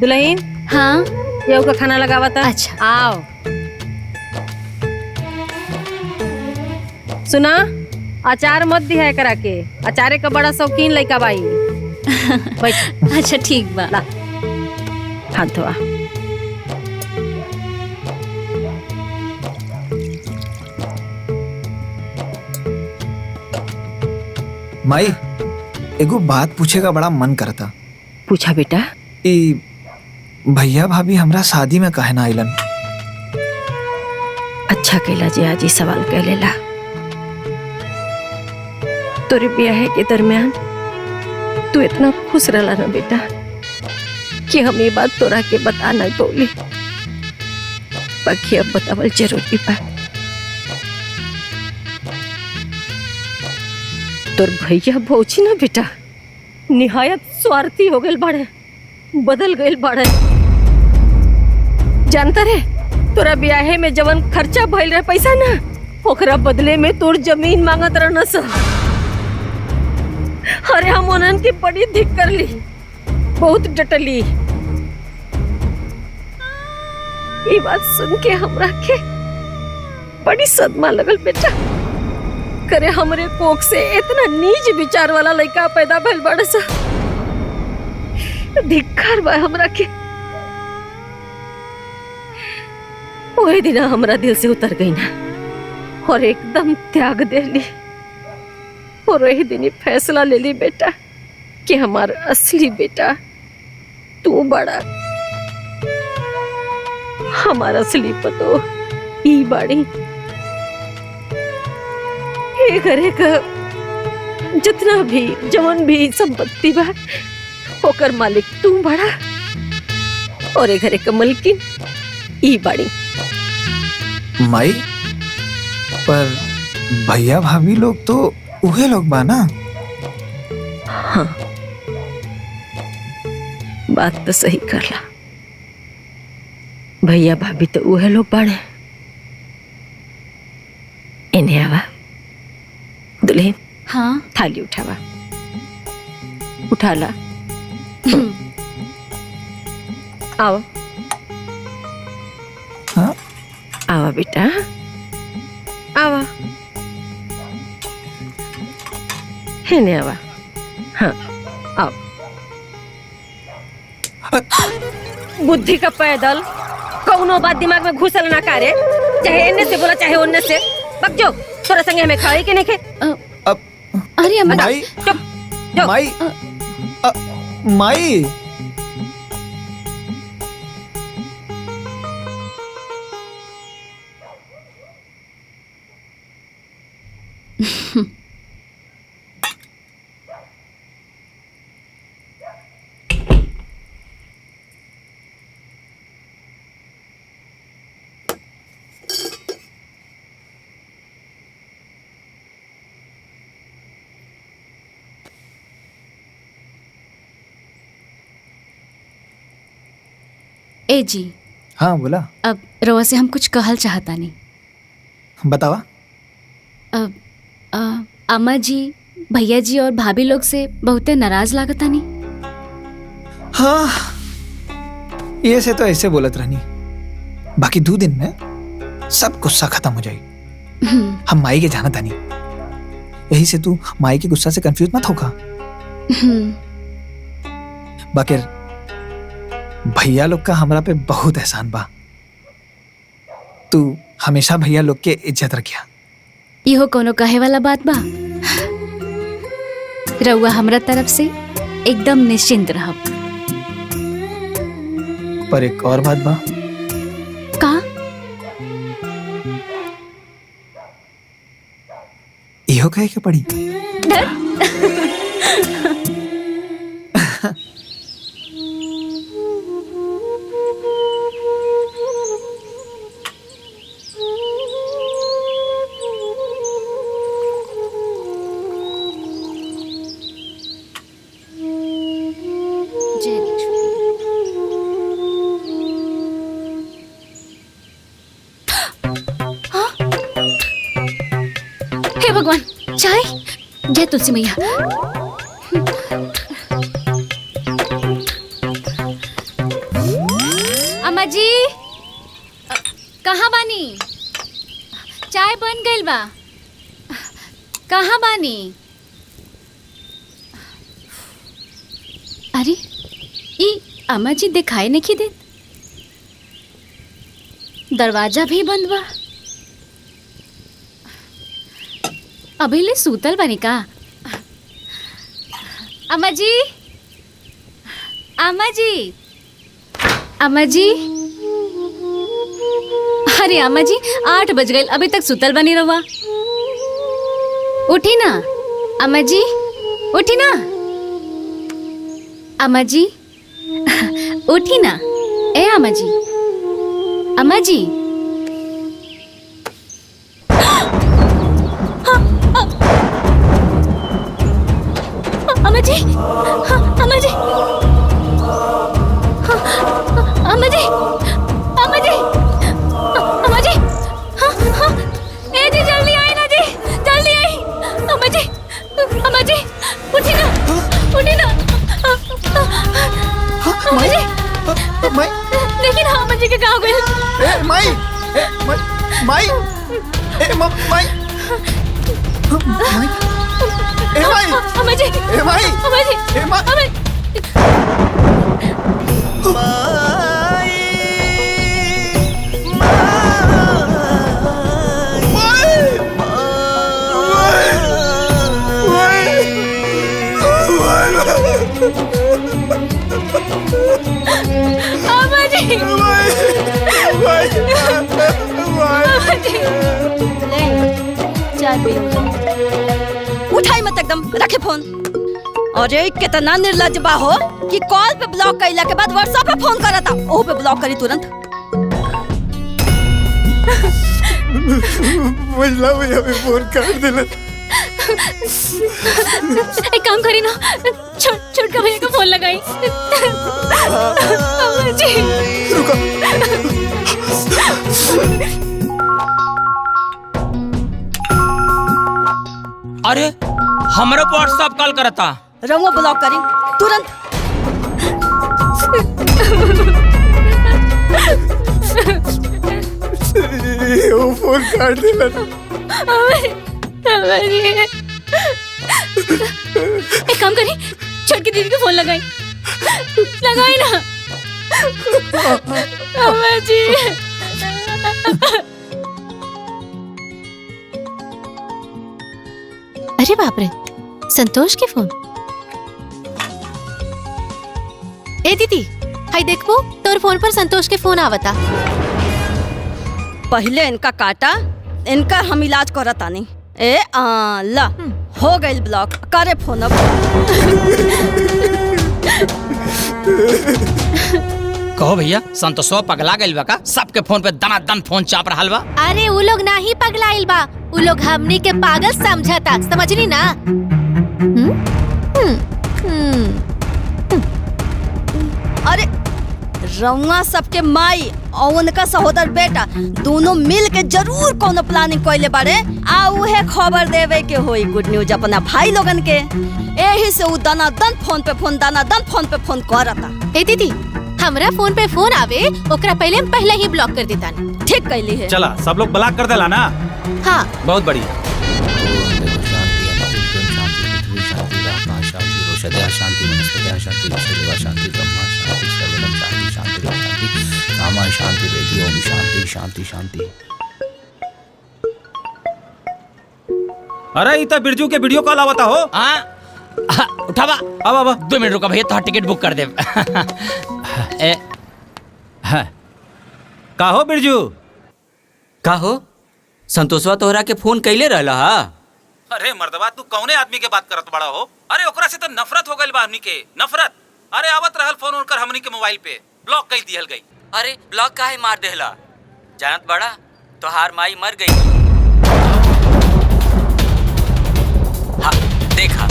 दुल्हन। हाँ ये का खाना लगावा था। अच्छा आओ। सुना, अचार मत दिया करा के, अचारे का बड़ा शौकीन लइका बाई। बैठ। अच्छा ठीक बा। ला हाथ धोआ। माई एगो बात पूछेगा बड़ा मन करता। पूछा बेटा। ई भैया भाभी हमरा शादी में काहे ना आइलन? अच्छा कैला जी आज ही सवाल कह लेला। तोरे ब्याह के दरमियान तू इतना खुश रहला ना बेटा, कि हम ये बात तोरा के बता नहीं बोली, बाकी अब बतावल जरूरी बा। तोर भैया भौजी ना बेटा निहायत स्वार्थी हो गए बाड़े, बदल गए बाड़े। जानता रे तोरा ब्याहे में जवन खर्चा भइल रहे पैसा ना, ओकरा बदले में तोर जमीन मांगत रहना सा। अरे हम उन्हन की बड़ी धिक कर ली, बहुत डटली। ये बात सुन के हमरा के बड़ी सदमा लगल बेटा। करे हमरे कोख से इतना नीच विचार वाला लड़का पैदा भइल बड़ा सा, धिक्कार बा हमरा के। वही दिन हमरा दिल से उतर गई ना और एकदम त्याग दे ली। और वही दिन ही फैसला ले ली बेटा कि हमारा असली बेटा तू बड़ा, हमारा असली पतो ई बाड़ी। ये घरे का जितना भी जवन भी संपत्ति बा ओकर मालिक तू बड़ा और ये घरे का मलकिन ई बाड़ी। माई पर भैया भाभी लोग तो उहे लोग बा ना। हाँ बात तो सही करला, भैया भाभी तो उहे लोग बाड़े। इन्हें आवा दुल्हन। हाँ थाली उठावा, उठाला। आओ हाँ? आवा बेटा आवा, है नहीं आवा। हाँ आओ। बुद्धि का पैदल कौनो बात दिमाग में घुसल ना करे, चाहे इन्ने से बोला चाहे उन्ने से। बक जो तोरा संगे हमें खाए के नहीं खे। अरे अम्मा माई चुप जो। माई माई ए जी। हाँ बोला। अब रवा से हम कुछ कहल चाहता नहीं। बतावा। अब अम्मा जी भैया जी और भाभी लोग से बहुते नाराज लागता नहीं। हाँ ये से तो ऐसे बोलत रहनी, बाकी 2 दिन में सब गुस्सा खत्म हो जाई। हम माई के जाना था नहीं, यही से तू माई के गुस्सा से कंफ्यूज मत होगा। बाकी भैया लोग का हमरा पे बहुत एहसान बा। तू हमेशा भैया लोग के इज्जत रखिया। इहो कोनो कहे वाला बात बा। रउआ हमरा तरफ से एकदम निश्चिंत रहब। पर एक और बात बा। का? इहो कहे के पड़ी। हे भगवान, चाय। जय तुलसी मैया। अम्मा जी कहाँ बानी? चाय बन गइल बा। कहाँ बानी? अरे ई अम्मा जी दिखाई नहीं दे। दरवाजा भी बंद बा। अभी ले सूतल बनी का? अम्मा जी, अम्मा जी, अम्मा जी। अरे अम्मा जी 8 बज गए, अभी तक सूतल बनी रहुआ। उठी ना अम्मा जी, उठी ना अम्मा जी। उठी ना। ए अम्मा जी, अम्मा जी। अम्मा जी, अम्मा जी, अम्मा जी, अम्मा जी, अम्मा जी, ए जी जल्दी आई ना जी, जल्दी आई, अम्मा जी, उठी ना, अम्मा जी, देखिए ना अम्मा जी के कहाँ गए? माई, माई, माई, अम्मा जी, अम्मा जी, उठाई मत एकदम, रखे फोन। अरे कितना निर्लज बा हो कि कॉल पे ब्लॉक कइला के बाद व्हाट्सएप पे फोन करता, ओह पे ब्लॉक करी तुरंत। मजला भैया भी फोन कर देला। एक काम करी ना, छोटका भैया को फोन लगाई। अम्मा जी, अरे हमारे व्हाट्सएप कॉल करता। रहुआ ब्लॉक करी तुरंत। वो फोन काट देला। एक काम करी, छोटकी दीदी को फोन लगाई ना। अम्मा जी, अरे बाप रे, संतोष के फोन। ए दीदी, हाय देखो तोर फोन पर संतोष के फोन आवता। पहले इनका काटा, इनका हम इलाज करता नहीं। ए ला हो गई ब्लॉक, करे फोन अब। कहो भैया, संतोषवा पगला गइल बा का? सबके फोन पे दनादन फोन चाप रहल बा। अरे वो लोग ना ही पगलाइल बा, वो लोग हमनी के पागल समझता, समझनी ना? अरे रउआ सबके माई और उनका सहोदर बेटा दोनों मिल के जरूर कोनो प्लानिंग कइले बारे, आ उहे खबर देवे के होई गुड न्यूज अपना भाई लोगन के। एही से उ दनादन फोन पे फोन करता। ए दीदी, हमरा फोन पे फोन आवे ओकरा पहले ही ब्लॉक कर देता। ठीक कैली है। चला सब लोग ब्लॉक कर देला ना। हाँ, बहुत बढ़िया। अरे इतना बिरजू के वीडियो कॉल आवता हो। उठावा। अब 2 मिनट रुका भैया, तो टिकट बुक कर दे। का हो बिरजू? का हो संतोषवा तोहरा के फोन कैले रहला हा? अरे मर्दवा, तू कौने आदमी के बात करत बड़ा हो? अरे ओकरा से तो नफरत हो गइल बा हमनी के, नफरत। अरे आवत रहल फोन उनकर हमनी के मोबाइल पे, ब्लॉक कर दिहल गई। अरे ब्लॉक काहे मार देहला? जानत बड़ा तोहार माई मर गई। हाँ देखा।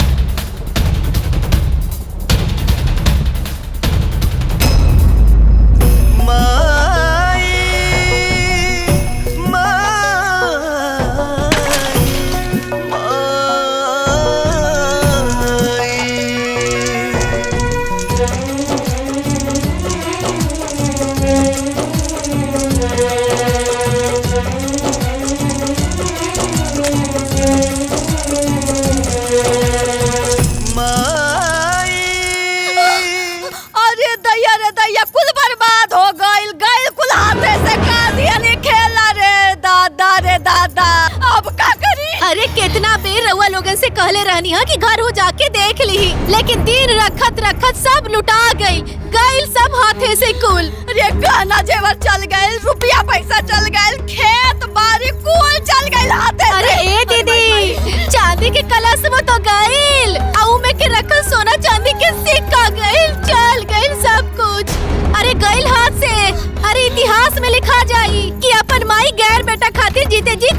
अरे कितना बेर रउआ लोगन से कहले रहनी है कि घर हो जाके देख ली, लेकिन दिन रखत रखत सब लुटा गई, गइल सब हाथे से कुल। अरे गहना जेवर चल गए, रुपया पैसा चल गए, खेत बाड़ी कुल चल गए हाथे से। अरे ए दीदी, चांदी के कलश में तो गइल, आऊ में के रखल सोना चांदी के सिक्का गइल, चल गइल सब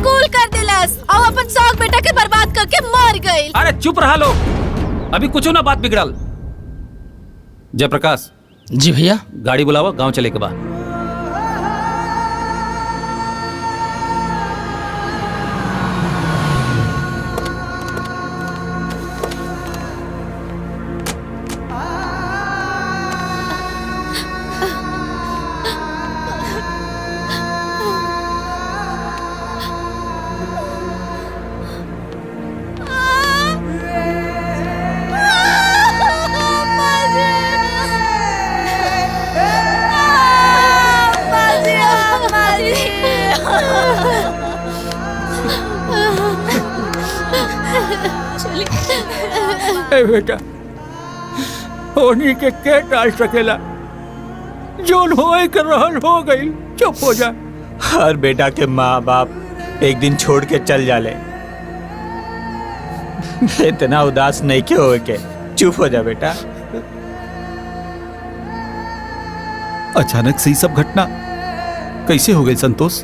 कूल कर दिलस और अपन शौक बेटा के बर्बाद करके मर गइल। अरे चुप रहा लोग, अभी कुछ ना बात बिगड़ल। जयप्रकाश जी भैया। गाड़ी बुलावा, गांव चले के बाद। ए बेटा, होनी के टाल सकेला, जोन होए के रहल हो गई, चुप हो जा। हर बेटा के माँ बाप एक दिन छोड़ के चल जाले, इतना उदास नहीं क्यों हो के, चुप हो जा बेटा। अचानक से ही सब घटना कैसे हो गई संतोष?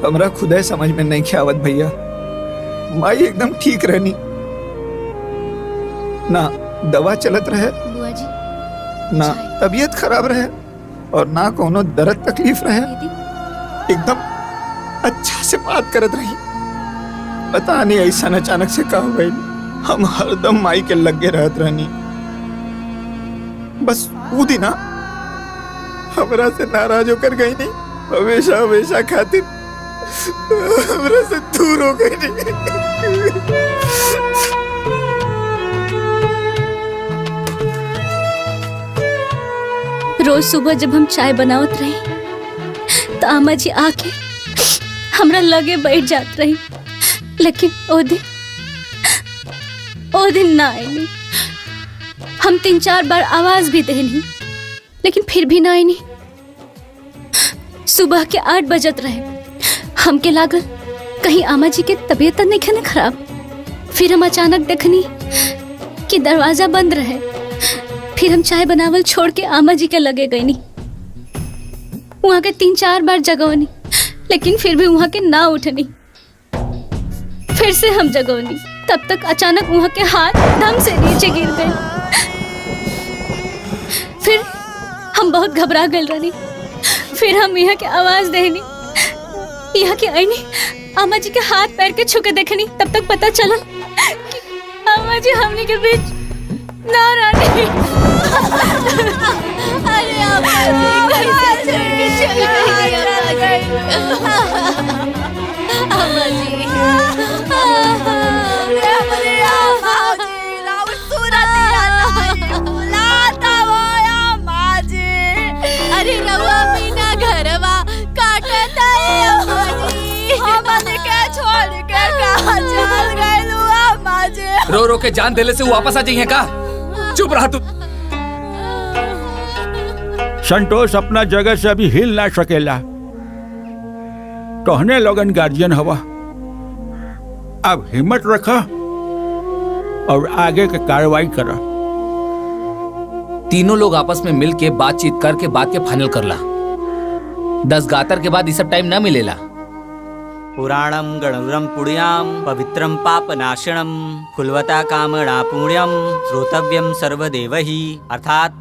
हमरा खुदे समझ में नहीं आवत भैया। माई एकदम ठीक रहनी, ना दवा चलत रहे, बुआ जी ना तबीयत खराब रहे, और ना कोनो दर्द तकलीफ रहे। एकदम अच्छा से बात करत रही। पता नहीं ऐसा अचानक से का हो गई। हम हरदम माई के लगे रहत रहनी। बस वो दिन हमरा से नाराज होकर गई नहीं, हमेशा हमेशा खातिर हमरा से दूर हो गई नहीं। रोज सुबह जब हम चाय बनावत रही तो आमा जी आके हमरा लगे बैठ जात रही, लेकिन ओ दिन ना आईनी। हम 3-4 बार आवाज भी देनी, लेकिन फिर भी ना आईनी। सुबह के 8 बजत रहे, हमके लागल कहीं आमा जी के तबीयत तो नहीं है खराब। फिर हम अचानक देखनी कि दरवाजा बंद रहे। फिर हम चाय बनावल छोड़ के आमा जी के लगे गईनी। वहाँ के 3-4 बार जगवनी, लेकिन फिर भी वहाँ के ना उठनी। फिर से हम जगवनी, तब तक अचानक वहाँ के हाथ धम से नीचे गिर गए। फिर हम बहुत घबरा गए रहनी। फिर हम यहाँ के आवाज देनी, यहाँ के आईनी, आमा जी के हाथ पैर के छू के देखनी। तब तक पता चला कि आमा जी हमने के बीच ना रहनी। अरे आमा जी कैसे छोड़ के चली गई आमा जी। अरे रवा बिना घरवा काटत है आमा जी। हमने के छोड़ के कहाँ चल गए आमा जी। रो रो के जान देले से वो वापस आ जाइए का? चुप रहा तू। संतोष अपना जगह से अभी हिल ना सकेला। कहने लोगन गार्जियन हवा, अब हिम्मत रखा और आगे के कार्रवाई करा। तीनों लोग आपस में मिल के बातचीत करके बात के फाइनल करला। 10 गातर के बाद ये सब टाइम ना मिलेला। पुराणम गणुरम पुण्याम पवित्रम पापनाशनम फुलवता कामना पुण्यम श्रोतव्यम सर्वदेवहि। अर्थात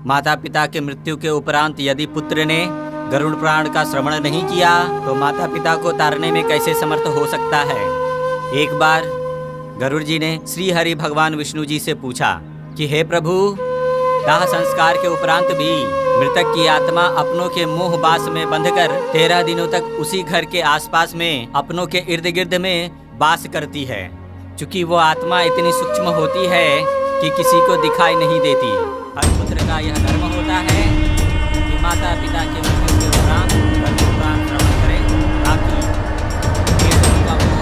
माता पिता के मृत्यु के उपरांत यदि पुत्र ने गरुड़ पुराण का श्रवण नहीं किया तो माता पिता को तारने में कैसे समर्थ हो सकता है। एक बार गरुड़ जी ने श्री हरि भगवान विष्णु जी से पूछा कि हे प्रभु, दाह संस्कार के उपरांत भी मृतक की आत्मा अपनों के मोह बास में बंधकर 13 दिनों तक उसी घर के आसपास में अपनों के इर्द गिर्द में वास करती है। चूंकि वो आत्मा इतनी सूक्ष्म होती है कि किसी को दिखाई नहीं देती। हर पुत्र का यह धर्म होता है कि माता पिता के मृत्यु के उपरांत गरुड़ पुराण श्रवण करें ताकि का मोह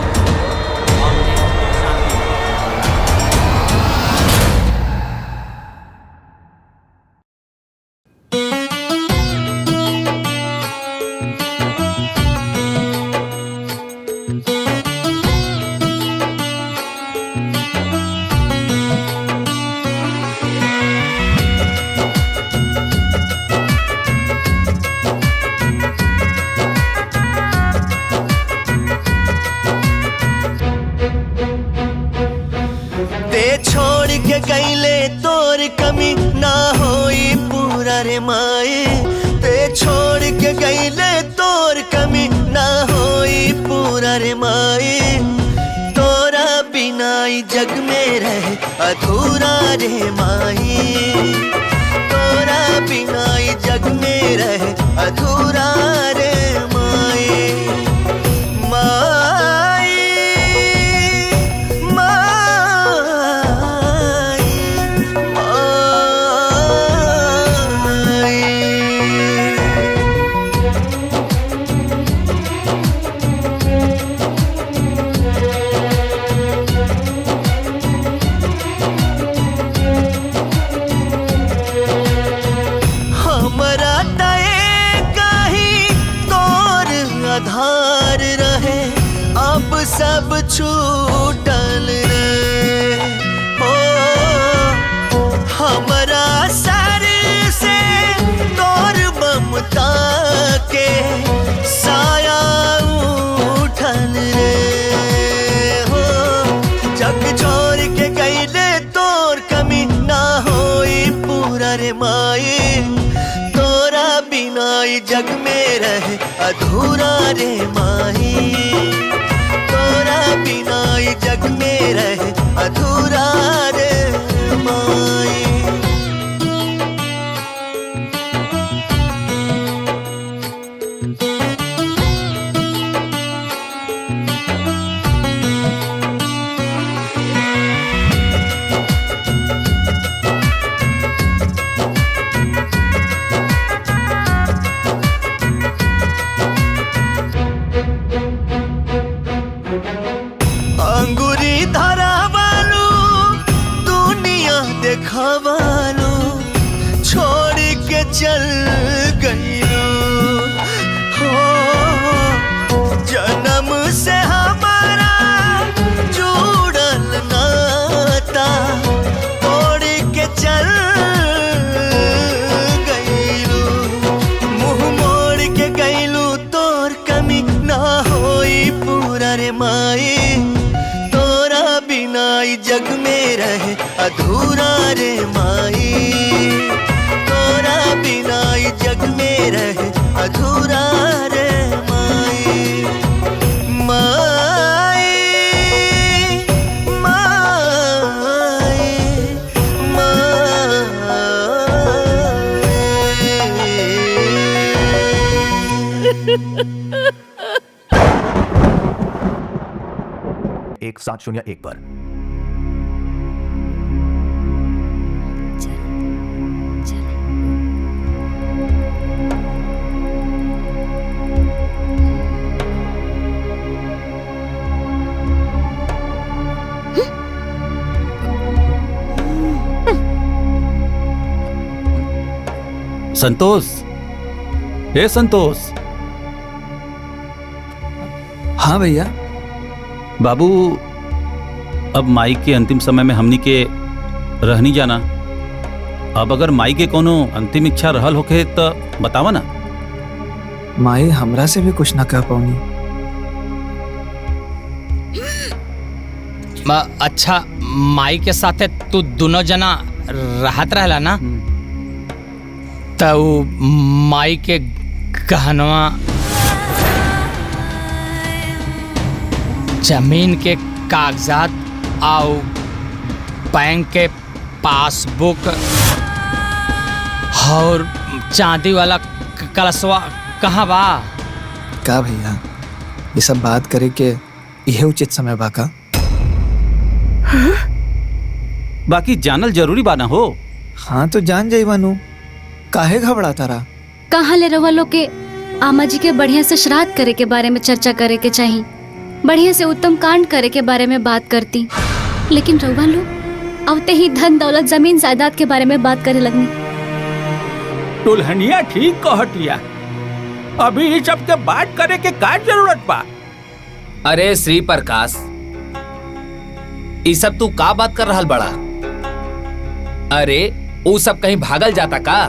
और उन्हें शांति मिले। कमी ना होई पूरा रे माए, ते छोड़ के गईले तोर कमी ना होई पूरा रे माए, तोरा बिना ई जग में रहे अधूरा रे माई, तोरा बिना ई जग में रहे अधूरा रे माई। माई आधार रहे अब सब छूटल रे हो, हमरा सर से तोर ममता के साया उठल रे हो, जग छोड़ के गईले तोर कमी ना होई पूरा रे माई, तोरा बिना ई जग में रहे अधूरा रे माही, तोरा बिना ई जग में रहे अधूरा रे माही। अंगुरी धरावालू दुनिया देखावालू छोड़ के चल गईलू हो, जन्म से हमारा जुड़ल नाता तोड़ के चल गईलू, मुंह मोड़ के गईलू तोर कमी ना होई पूरा रे माई, जग में रहे अधूरा रे माई, तोरा बिना ई जग में रहे अधूरा रे माई। माई माई माई। 1701 पर संतोष, हे संतोष। हाँ भैया। बाबू, अब माई के अंतिम समय में हमनी के रहनी जाना, अब अगर माई के कोनो अंतिम इच्छा रहल होके तो बतावा ना। माई हमरा से भी कुछ ना कह पाऊनी। अच्छा, माई के साथे तू दोनों जना रहत रहला ना, तो माई के गहनवा, जमीन के कागजात और बैंक के पासबुक और चांदी वाला कलशवा कहाँ बा? का भैया, ये सब बात करे के यह उचित समय बा का? बाकी जानल जरूरी बा ना हो। हाँ तो जान जाई बानू, काहे घबराता रहा? कहाँ ले रवा लोग के आमा जी के बढ़िया से श्राद्ध करे के बारे में चर्चा करे के चाहिए, बढ़िया से उत्तम कांड करे के बारे में बात करती, लेकिन रवा लोग आवते ही धन दौलत जमीन जायदाद के बारे में बात करे लगनी। दुल्हनिया ठीक कहतिया, अभी इस सब के बात करे के का जरूरत बा? अरे श्री प्रकाश, ये सब तू का बात कर रहल बड़ा? अरे वो सब कहीं भागल जाता का?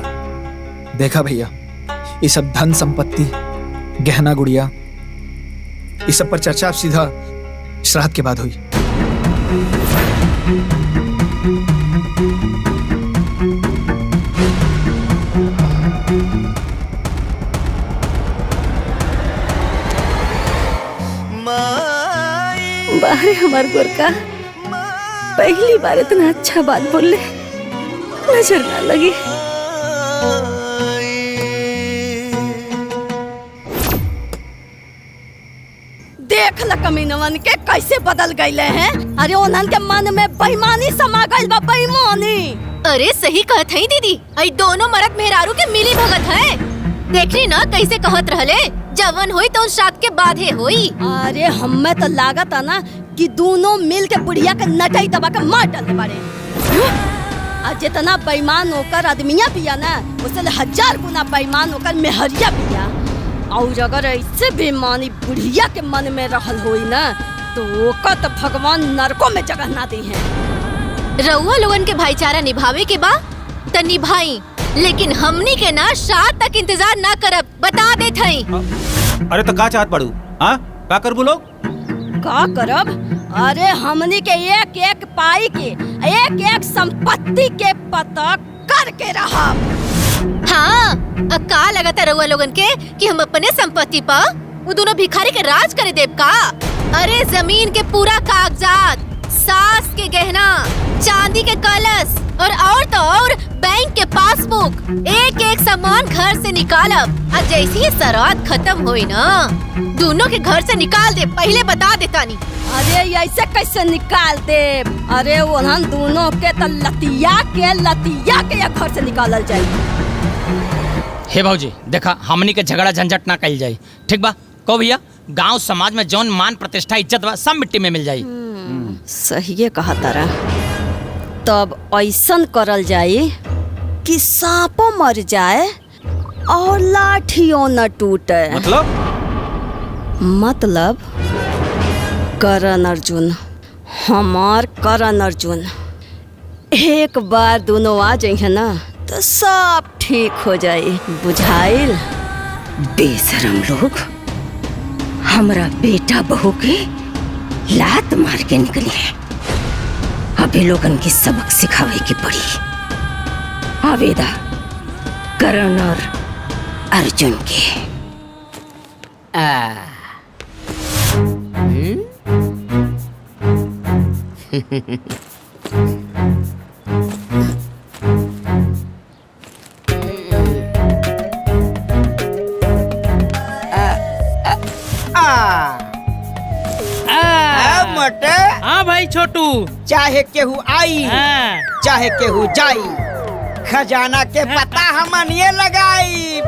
देखा भैया, ये सब धन संपत्ति गहना गुड़िया, इस सब पर चर्चा अब सीधा श्राद्ध के बाद हुई। अरे हमार गोरका पहली बार इतना अच्छा बात बोले नजर ना लगी। देख ल कमीनवन के कैसे बदल गईले हैं। अरे उन्हन के मन में बेईमानी समा गइल बा, बेईमानी। अरे सही कहत है दीदी, आई दोनों मर्द मेहरारू के मिली भगत है। देखनी ना कैसे कहत रहले, जवन होई तो श्राद्ध के बाद ही होई। अरे हमें तो लागत है ना कि दोनों मिल के बुढ़िया के नटाई दबा के मार डालने बारे। और जितना बेईमान होकर आदमिया पिया ना, उससे 1000 गुना बेईमान होकर मेहरिया पिया। और अगर ऐसे बेईमानी बुढ़िया के मन में रहल होई ना, तो ओका तो भगवान नरकों में जगह ना दी है। रउआ लोगन के भाईचारा निभावे के बा त निभाई, लेकिन हमनी के ना श्राद्ध तक इंतजार ना करब, बता देत हई। अरे तो का चाहत पड़ू? हाँ का करबू लोग? का करब? अरे हमनी के एक एक पाई के, एक एक संपत्ति के पता करके रहब। हाँ, का लगता रउआ लोगन के कि हम अपने संपत्ति पर वो दोनों भिखारी के राज करे देव का? अरे जमीन के पूरा कागजात, सास के गहना, चांदी के कलश और तो और बैंक के पासबुक, एक एक सामान घर से निकालब। और जैसे ही श्राद्ध खत्म होई ना, दोनों के घर से निकाल दे, पहले बता देता नहीं। अरे ऐसे कैसे निकाल दे? अरे उन्हन दोनों के तो लतिया के या घर से निकालल जाए। हे भौजी देखा, हमनी के झगड़ा झंझट ना कल जाए, ठीक बा? कहो भैया, गांव समाज में जौन मान प्रतिष्ठा इज्जत बा सब मिट्टी में मिल जाई। सही कहा तारा। तब ऐसन करल जाए कि सांपों मर जाए और लाठियों न टूटे। मतलब करण अर्जुन, हमार करण अर्जुन, एक बार दोनों आ जाए ना तो सब ठीक हो जाए, बुझाइल? बेशरम लोग, हमरा बेटा बहू के लात मार के निकली है। अबे लोगन की सबक सिखावे की पड़ी। आवेदा करण और अर्जुन के। मोटे। हाँ भाई छोटू। चाहे केहू आई चाहे केहू जाई, खजाना के पता हमनिए लगाई।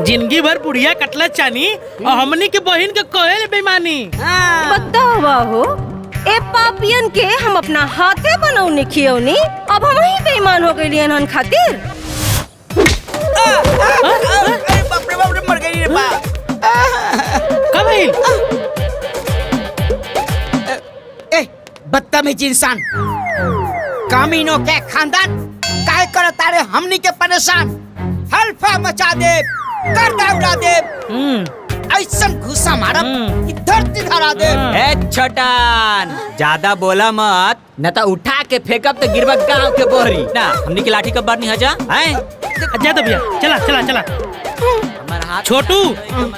जिंदगी भर बुढ़िया कटला चानी और हमनी के बहन के कोयल बेईमानी। बतावा हो, ए पापियन के हम अपना हाथे बनौनी खियौनी, अब हम ही बेईमान हो गइली हन खातिर। बाप रे मर गई रे बाप। का भइल? बदतमीज इंसान, कामीनों के खानदान काहे करता रे हमनी के परेशान। हल्फा मचा दे, गर्दा उड़ा दे, ऐसन घुसा मारब कि धरती धरा दे। ए छोटान, ज्यादा बोला मत, न तो उठा के फेंकब तो गिरबा गांव के बोहरी ना। हमनी की लाठी कब बार नहीं हजा हैं? जा तो भैया, चला चला चला। छोटू,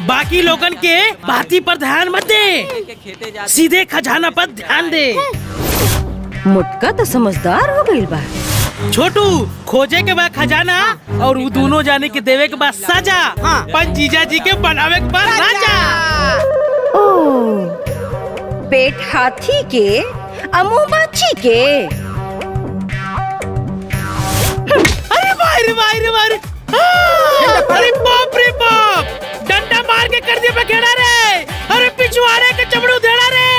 बाकी लोगन के बाती पर ध्यान मत दे, सीधे खजाना पर ध्यान दे। मुटका तो समझदार हो गइल बा। छोटू, खोजे के बाद खजाना और वो दोनों जाने के देवे के बाद सजा। पंच जीजा जी के बनावे के बाद राजा। ओ, पेट हाथी के मुंह बाछी के। अरे मारे मारे मारे, अरे बाप रे बाप, डंडा मार के कर दिया बखेड़ा रे। अरे पिछवाड़े के चमड़ू देड़ा रे।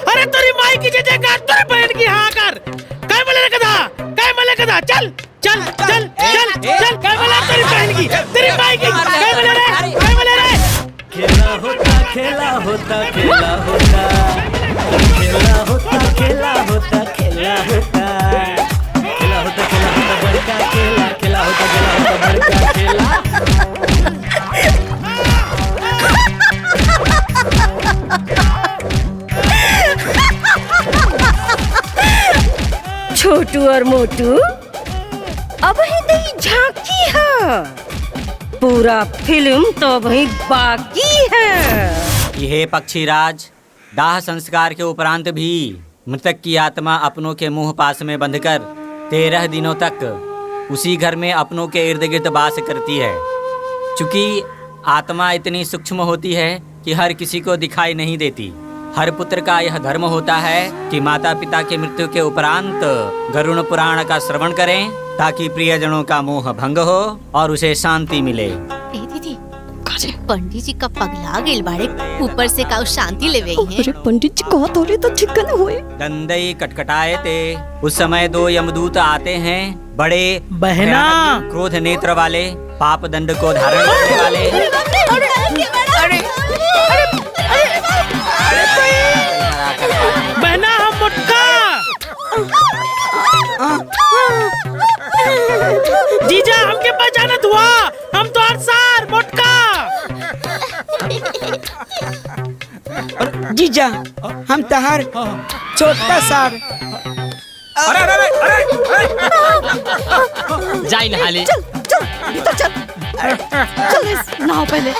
अरे तेरी माई की जगह काट, तेरी बहन की हाँ कर। काय मले कदा, काय मले कदा, चल चल चल चल चल, काय मले तेरी बहन की, तेरी माई की, काय मले रे, काय मले रे। खेला होता खेला होता खेला होता, खेला होता खेला होता खेला होता, खेला होता खेला होता बड़का खेला, खेला होता बड़का खेला। छोटू और मोटू, अब ही नहीं झांकी है, पूरा फिल्म तो वही बाकी है। ये पक्षीराज, दाह संस्कार के उपरांत भी मृतक की आत्मा अपनों के मुंह पास में बंधकर 13 दिनों तक उसी घर में अपनों के इर्द गिर्द वास करती है। चूंकि आत्मा इतनी सूक्ष्म होती है कि हर किसी को दिखाई नहीं देती। हर पुत्र का यह धर्म होता है कि माता पिता की मृत्यु के उपरांत गरुड़ पुराण का श्रवण करें, ताकि प्रियजनों का मोह भंग हो और उसे शांति मिले। ए दीदी, पंडित जी का पगला गेल बाड़े, ऊपर से का शांति लेवे हैं। अरे पंडित जी कहा तो रे तो ठीक न होए। दंदई कटकटाए थे। उस समय 2 यमदूत आते हैं, बड़े बहना क्रोध नेत्र वाले, पाप दंड को धारण करने वाले। बहना हम मोटका जीजा हमके पहचानत हुआ, हम तो सार मोटका। जीजा हम तहार छोटा सार। अरे अरे अरे जाई नहा ले। चल भीतर चल। चल नहाओ पहले।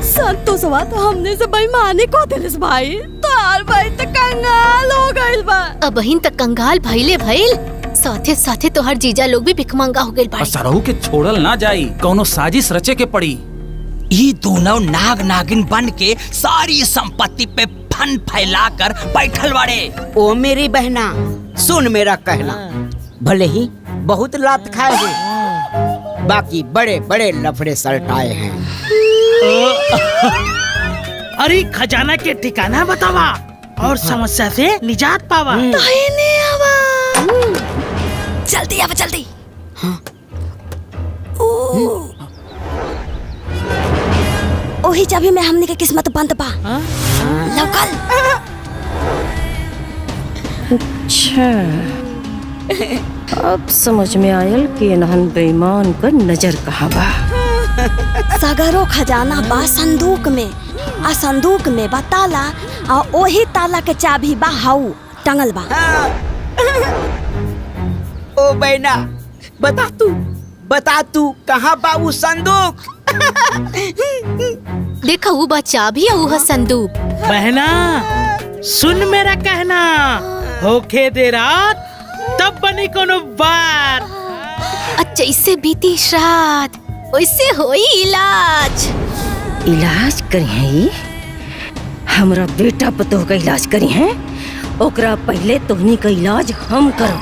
संतोष बात हमने से बेईमानी को दिलस भाई। तार भाई तो कंगाल हो गइल बा। अबहिन तक कंगाल भइले भइल, साथे साथे तो हर जीजा लोग भी भिखमंगा हो गइल बाड़े। सरहू के छोड़ल ना जाई, कौनो साजिश रचे के पड़ी। ये दोनों नाग नागिन बन के सारी संपत्ति पे फन फैलाकर बैठल बाड़े। ओ मेरी बहना, सुन मेरा कहना, भले ही बहुत लात खाए हैं, बाकी बड़े बड़े लफड़े सलटाए हैं। अरे खजाना के ठिकाना बतावा और समस्या से निजात पावा। जल्दी आवा जल्दी। ओही चाबी में हमनी के किस्मत बंद बा। लौकल। अच्छा, अब समझ में आयल कि इन्हन बेईमान का नजर कहाँ बा। सगरो खजाना बा संदूक में, आ संदूक में बा ताला, आ ओही ताला के चाबी बा हाउ टंगल बा। ओ बहना, बता तू कहाँ बा वो संदूक? देखा वो बा चाबी है, वो है संदूक। बहना सुन मेरा कहना, होके दे रात तब बनी कोनो बार। अच्छा इससे बीती रात वैसे होई इलाज। इलाज करी है? हमरा बेटा पतोह का इलाज करी है? ओकरा पहले तोहनी का इलाज हम करो।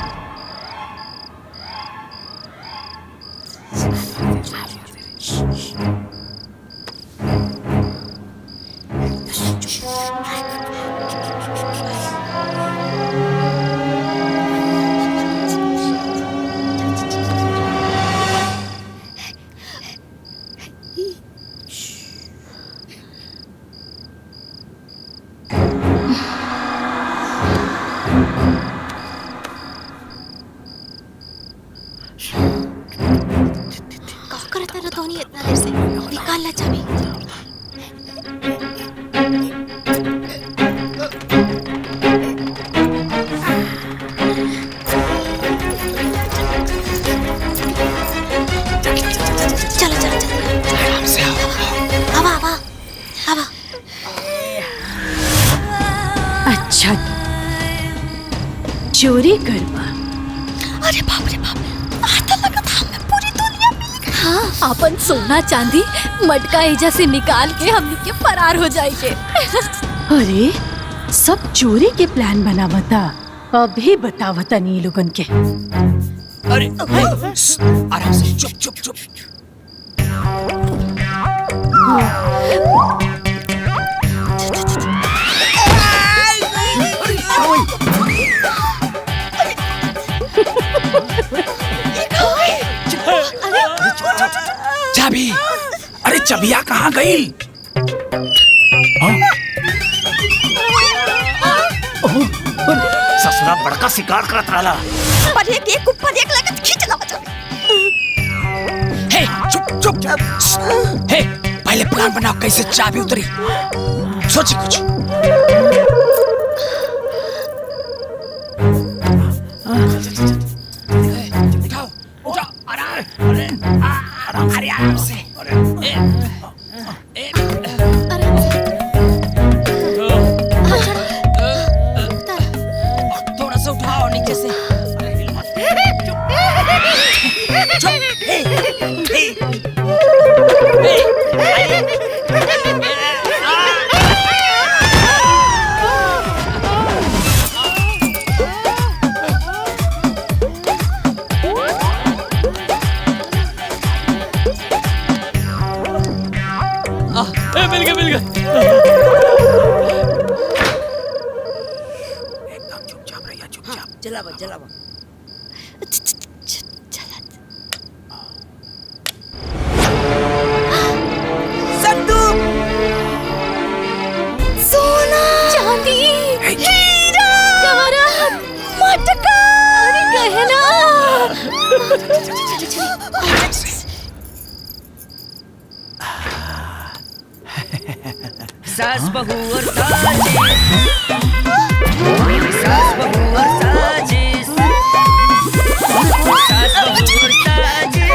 अच्छा चोरी करवा। अरे बाप रे बाप, आता लगा था हमें पूरी दुनिया मिल गई। हाँ, अपन सोना चांदी मटका एजा से निकाल के हमनी के फरार हो जाएंगे। अरे सब चोरी के प्लान बना बता, अभी बतावता नहीं लोगन के। अरे आराम से, चुप चुप चुप। चाबी, अरे चबिया कहाँ गई? ससुरा बड़का शिकार करत रहला। पर एक ऊपर एक लगत खींचला बचा। हे चुप चुप चुप। हे पहले प्लान बनाओ कैसे चाबी उतरी। सोची कुछ। अरे आराम से। थोड़ा सा उठाओ नीचे से। मिल गया मिल गया। एकदम चुपचाप रहिए, चुपचाप। जलावा जलावा। संदूक, सोना, चांदी, हीरा, जवाहरात, मटका, अरे गहना। सास बहू और साजिश, सास बहू और साजिश, सास बहू और साजिश।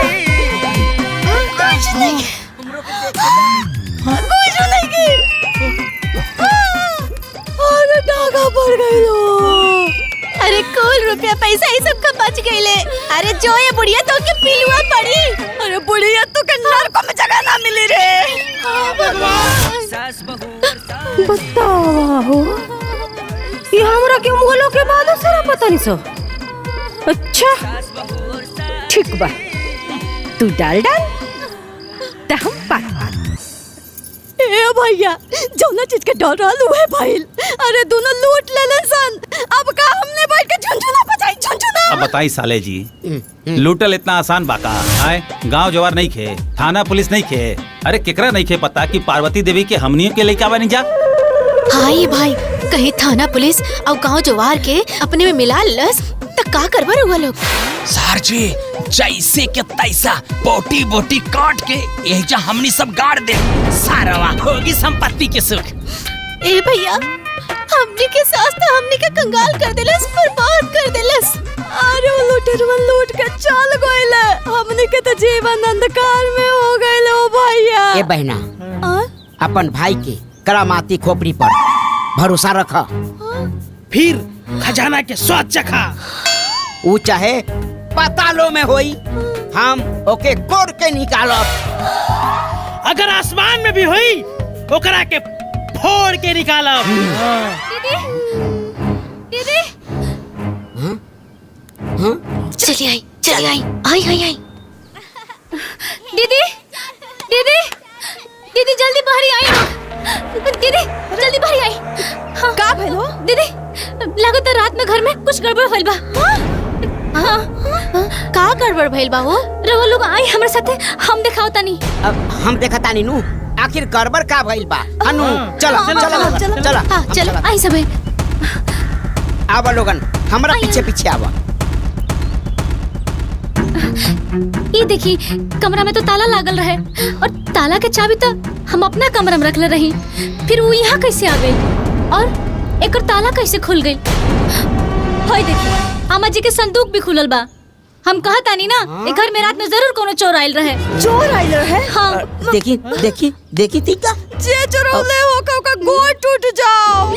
कुछ नहीं अरे टाका पड़ गई लो। अरे कुल रुपया पैसा ही सबका बच गईले। अरे जो ये बुढ़िया तो के पिलुआ पड़ी। अरे बुढ़िया तो के नरक में जगह ना मिली रे। सास बहू और साजिश। बतावा हो ये हमरा के मुगलों के बाद सारा पता नहीं सो। अच्छा ठीक बा, तू डाल डाल त हम पात ए भैया जौना चीज के डर रहल उहे भइल। अरे दोनों लूट लेलन सन। अब का हमने बैठ के झुनझुना बजाई झुनझुना। अब बताई साले जी, लूटल इतना आसान बाका आए? गांव जवार नहीं खे, थाना पुलिस नहीं खे, अरे केकरा नहीं खे पता कि पार्वती देवी के हमनियों के लेके बनी जा। हाय भाई, कहीं थाना पुलिस और गांव जवार के अपने में मिला लस तो का करबर हुआ लोग। सर जी जैसे के तैसा बोटी बोटी काट के यही जा हमनी सब गाड़ दे, सारवा होगी संपत्ति के सुख। ए भैया, हमनी के सास तो हमनी के कंगाल कर देलस, बर्बाद कर देलस। अरे वो लूटरवन लूट के चल गइले। हमनी के तो जीवन अंधकार में हो गइले ओ भैया। ए बहना, अपन भाई के करामाती खोपड़ी पर भरोसा रखा, फिर खजाना के स्वाद चखा। वो चाहे पातालों में होई, हम ओके कोड़ के निकालब। अगर आसमान में भी हुई ओकरा के फोड़ के निकालब। दीदी चली आई, चली आई, आई आई आई। दीदी दीदी दीदी जल्दी बाहर आई। दीदी जल्दी बाहर आई। हाँ। का भइलो? दीदी लागत है रात में घर में कुछ गड़बड़ भइल बा। हाँ। का गड़बड़ भइल बा हो? रवा लोग आई हमारे साथे, हम दिखाओ तनी। अब हम देखा तानी नु, आखिर गड़बड़ का भइल बा? अनु चला चला चला हाँ चल आई सब। आवा लोगन, हमरा पीछे पीछे आवा। ये देखी कमरा में तो ताला लागल रहे और ताला के चाबी तो हम अपना कमरा में रखले रही। फिर वो यहाँ कैसे आ गई और एकर ताला कैसे खुल गई? हाय देखी अम्मा जी के संदूक भी खुलल बा। हम कहा तानी ना ए घर में रात में जरूर कोनो चोर आइल रहे। चोर आइल रहे? हाँ। देखी देखी देखी थी का जे चोरौले हो का गोड़ टूट जाओ।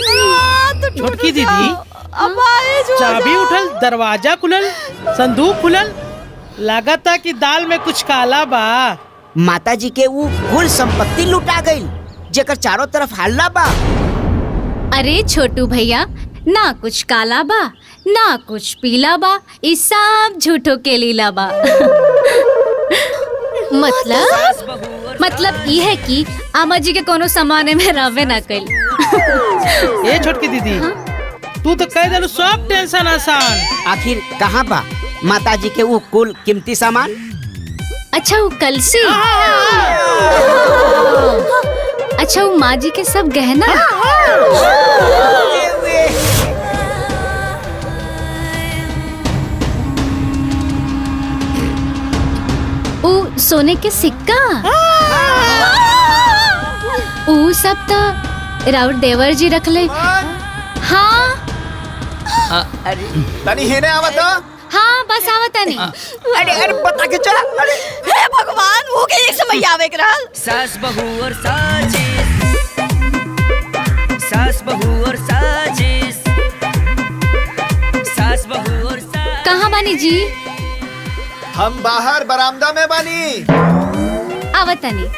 छोटकी दीदी, अब आए जो चाबी उठल, दरवाजा खुलल, संदूक खुलल, लागता कि दाल में कुछ काला बा। माता जी के वो कुल संपत्ति लुटा गई, जेकर चारों तरफ हल्ला बा। अरे छोटू भैया, ना कुछ काला बा ना कुछ पीला बा, ई सब झूठो के लीला बा। मतलब ये है कि आमा जी के कोनो सामाने में रवे ना कइल। ए छोटकी दीदी, तू तो कह देलू सब टेंशन आसान। आखिर कहाँ बा माता जी के वो कुल कीमती सामान? अच्छा वो कलसी, अच्छा वो माँ जी के सब गहना, वो सोने के सिक्का, वो सब तो राउत देवर जी रख ले। हाँ तनी हेने आवा तो। हाँ बस आवता नहीं। अरे अरे बता के चला। अरे हे भगवान वो के एक समय आवे के रहल। सास बहू और साजिश, सास बहू और साजिश, सास बहू और साजिश। कहाँ बानी जी? हम बाहर बरामदा में बानी। आवतनी।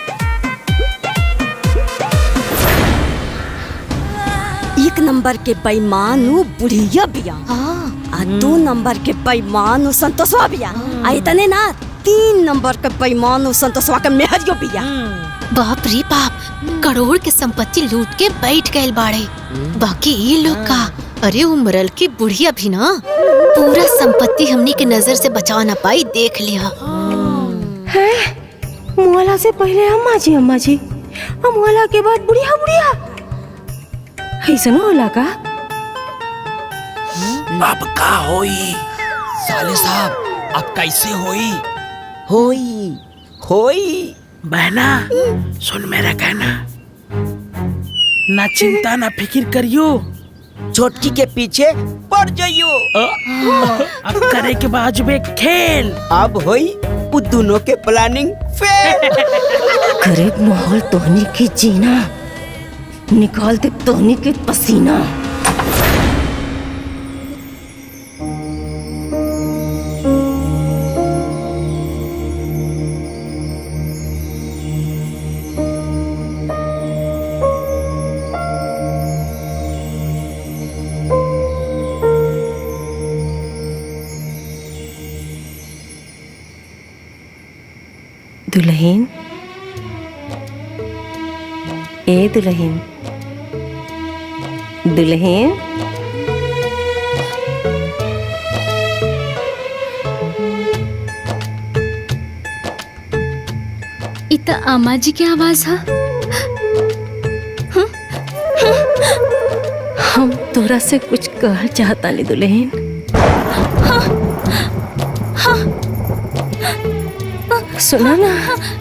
एक नंबर के बेईमान उ बुढ़िया बिया आ 2 नंबर के बेईमान उ संतोषवा बिया आ इतने ना 3 नंबर के बेईमान उ संतोषवा के मेहरियो बिया। बाप रे बाप, करोड़ के संपत्ति लूट के बैठ गए बाड़े। बाकी ये लोग का, अरे वो मरल की बुढ़िया भी ना पूरा संपत्ति हमनी के नजर से बचा ना पाई, देख लिया। मुआला से पहले अम्मा जी और मुआला के बाद बुढ़िया ऐसा होला का? अब का होई साले साहब, अब कैसे होई? होई बहना सुन मेरा कहना, ना चिंता ना फिक्र करियो, छोटकी के पीछे पड़ जाइयो। अब करे के बाजुबे खेल। अब होई वो दोनों के प्लानिंग फेल। गरीब माहौल तोहनी की जीना, निकाल दे तोहनी के पसीना। दुल्हन, ए दुल्हन, दुल्हन, इतना अम्मा जी की आवाज है। हम तोरा से कुछ कह चाहता नहीं दुल्हन। सुना ना,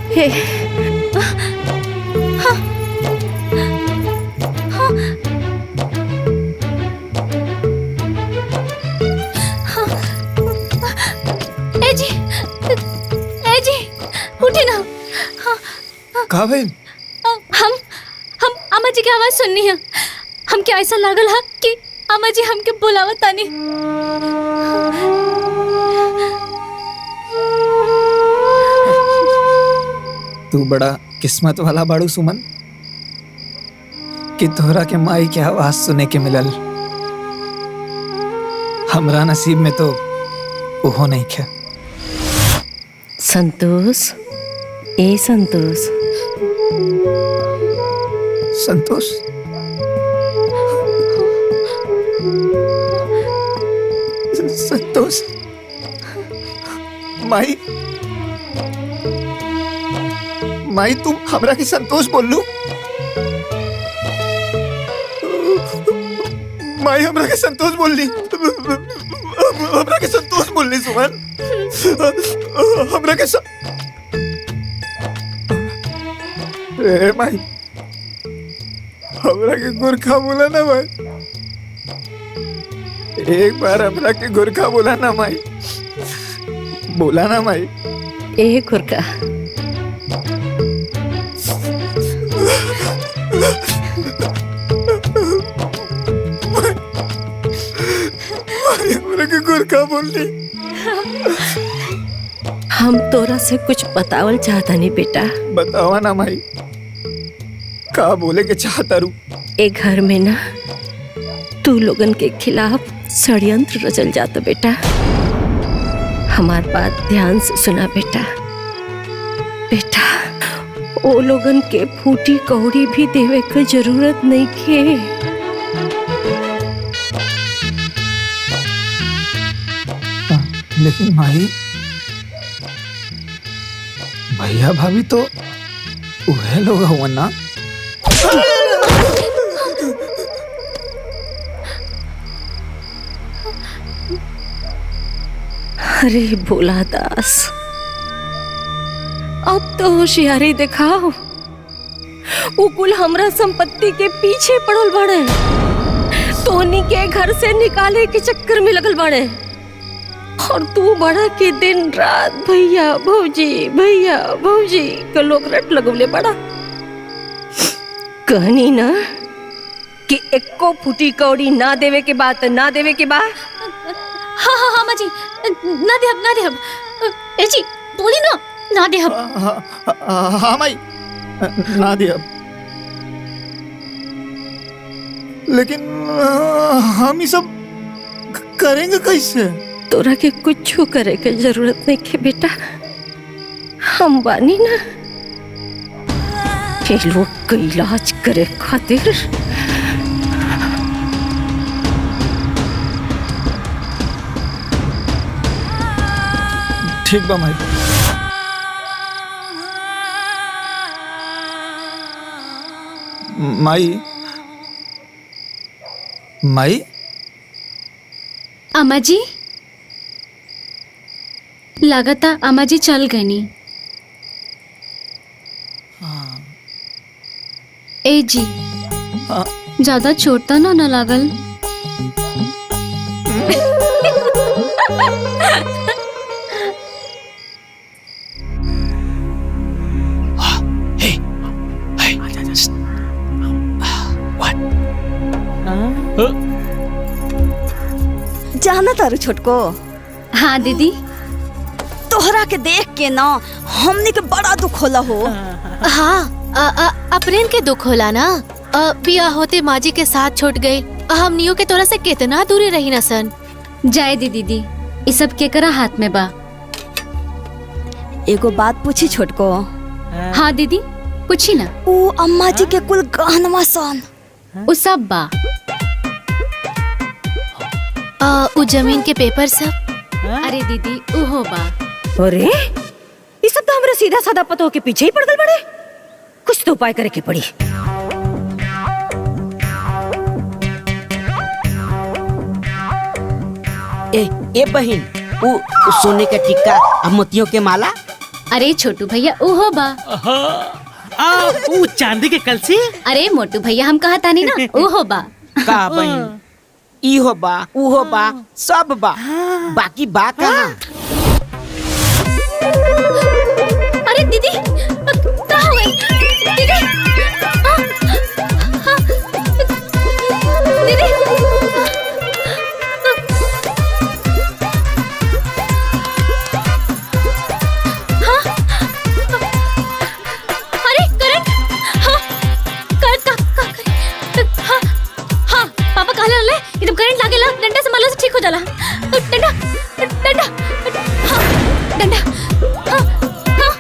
हे ए जी उठे ना। का भइल? हम अम्मा जी की आवाज सुननी है। हमके ऐसा लागल है कि अम्मा जी हमके बुलावत तानी। तू बड़ा किस्मत वाला बाड़ू सुमन कि तोहरा के माई के आवाज सुने के मिलल। हमरा नसीब में तो ओहो नहीं क्या। संतोष, ए संतोष, संतोष, संतोष, माई, माई तुम हमरा की संतोष बोल लू? माई हमरा के संतोष बोल ली, हमरा के संतोष बोल ली सुमन, हमरा के ए माई, हमरा के गुरखा बोला ना भाई, एक बार हमरा के गुरखा बोला ना माई, बोला ना माई। ए गुरखा, हमरा के गुरखा बोल ली। हम तोरा से कुछ बतावल चाहता नहीं बेटा। बतावा ना माई, का बोले के चाहता रू? ए घर में ना तू लोगन के खिलाफ षड्यंत्र रचल जाता बेटा। हमार बात ध्यान से सुना बेटा। बेटा ओ लोगन के फूटी कौड़ी भी देवे के जरूरत नहीं के। लेकिन माई, भैया भाभी तो वह लोग हुआ ना। अरे भोला दास, अब तो होशियारी दिखाओ। उकुल हमरा संपत्ति के पीछे पड़ल बड़े, तोनी के घर से निकाले के चक्कर में लगल बड़े। और तू बड़ा के दिन रात भैया भौजी के लोग रट लगवले बड़ा। कहनी ना कि एको फुटी कौड़ी ना देवे के बात ना देवे के बात। हाँ हाँ हाँ माँ जी, ना दे हम ए जी बोली ना दे हम। हाँ माई ना दे अब, लेकिन हम ये सब करेंगे कैसे? तोरा के कुछ करे के जरूरत नहीं के बेटा, हम बानी ना ये लोग का इलाज करे खातिर। ठीक बा माई। माई अम्मा जी, लागता अम्मा जी चल गई नी। ए जी ज्यादा चोट तो ना लागल? जाना तारू छोटको? हाँ दीदी। तोहरा के देख के ना हमने के बड़ा दुख होला हो। हाँ अपरेन के दुख होला ना। पिया होते माँ जी के साथ छूट गई, हमनियों के तोरा से कितना दूरी रही ना सन। जाए दी दीदी, ये सब केकरा हाथ में बा। एगो बात पूछी छोटको? हाँ दीदी पूछी ना। वो अम्मा जी के कुल गहनवा सन वो सब बा। उ जमीन के पेपर सब? अरे दीदी उहो बा। अरे ये सब तो हमारे सीधा साधा पतों के पीछे ही पड़ गए बड़े। कुछ तो उपाय करे के पड़ी। ए बहन, वो सोने का टिक्का और मोतियों के माला? अरे छोटू भैया उहो बा। वो चांदी के कलसी? अरे मोटू भैया हम कहा तानी ना उहो बा। का बहन, इहो बा उहो बा सब बा, बाकी बा कहाँ? अरे दीदी कहाँ हो गई? दीदी दीदी हाँ अरे करंट। हाँ हाँ हाँ पापा कहा ले एकदम करंट लागेला, डंडा से मारला से ठीक हो जाला। डंडा डंडा हाँ डंडा हाँ हाँ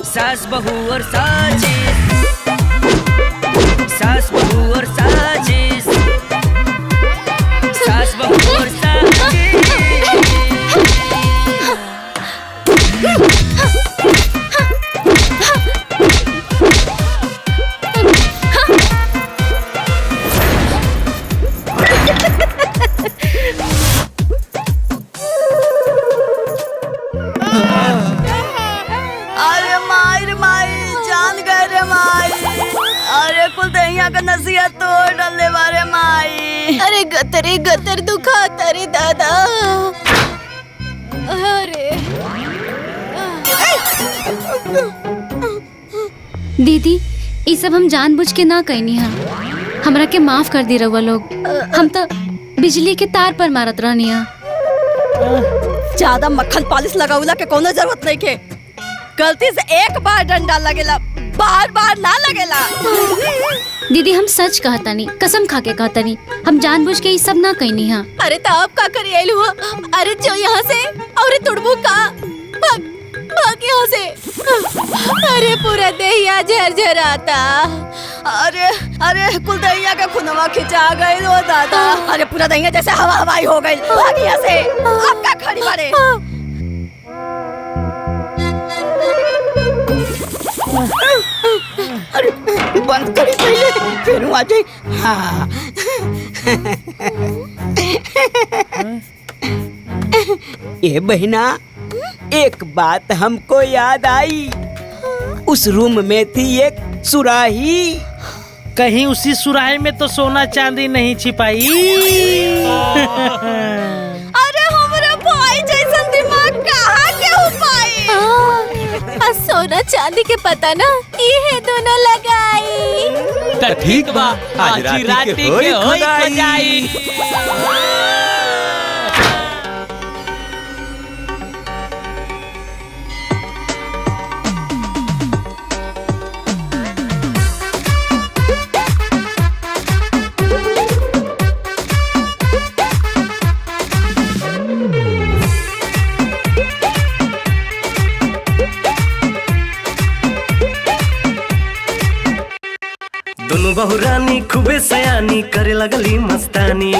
सास बहू और साजिश, सास बहू और साजिश, सास बहू और साजिश। अरे माई जान गए रे माई। अरे कुल दहिया का नसीहत तोड़ डाले बारे माई। अरे गतर दुखा तारे दादा। अरे दीदी ये सब हम जानबूझ के ना कहनी है, हमरा के माफ कर दी रहुआ लोग। हम तो बिजली के तार पर मारत रहनी है। ज्यादा मक्खन पॉलिश लगाउला के कोनो जरूरत नहीं के। गलती से एक बार डंडा लगेला, बार बार ना लगेला। दीदी हम सच कहतानी, कसम खा के कहतानी, हम जानबूझ के ये सब ना कहनी है। अरे तो आप का करिए हुआ? अरे जो यहाँ से और तुड़बू का भाग यहाँ से। अरे पूरा दहिया झरझराता। अरे अरे कुल दहिया के खुनवा खिंचा गई लो दादा। अरे पूरा दहिया जैसे हवा हवाई हो गई। भाग यहाँ से। आपका खड़ी बारे। अरे बंद करी पहले, फिर आ जाए। हाँ ए बहना, एक बात हमको याद आई। उस रूम में थी एक सुराही। कहीं उसी सुराही में तो सोना चांदी नहीं छिपाई? अरे हमारा भाई जैसा दिमाग कहाँ के हो पाई? सोना चांदी के पता ना ये दोनों लगाई। तो ठीक बा, आज राती के होई खुदाई। दोनों बहुरानी खूबे सयानी करे लगली मस्तानी।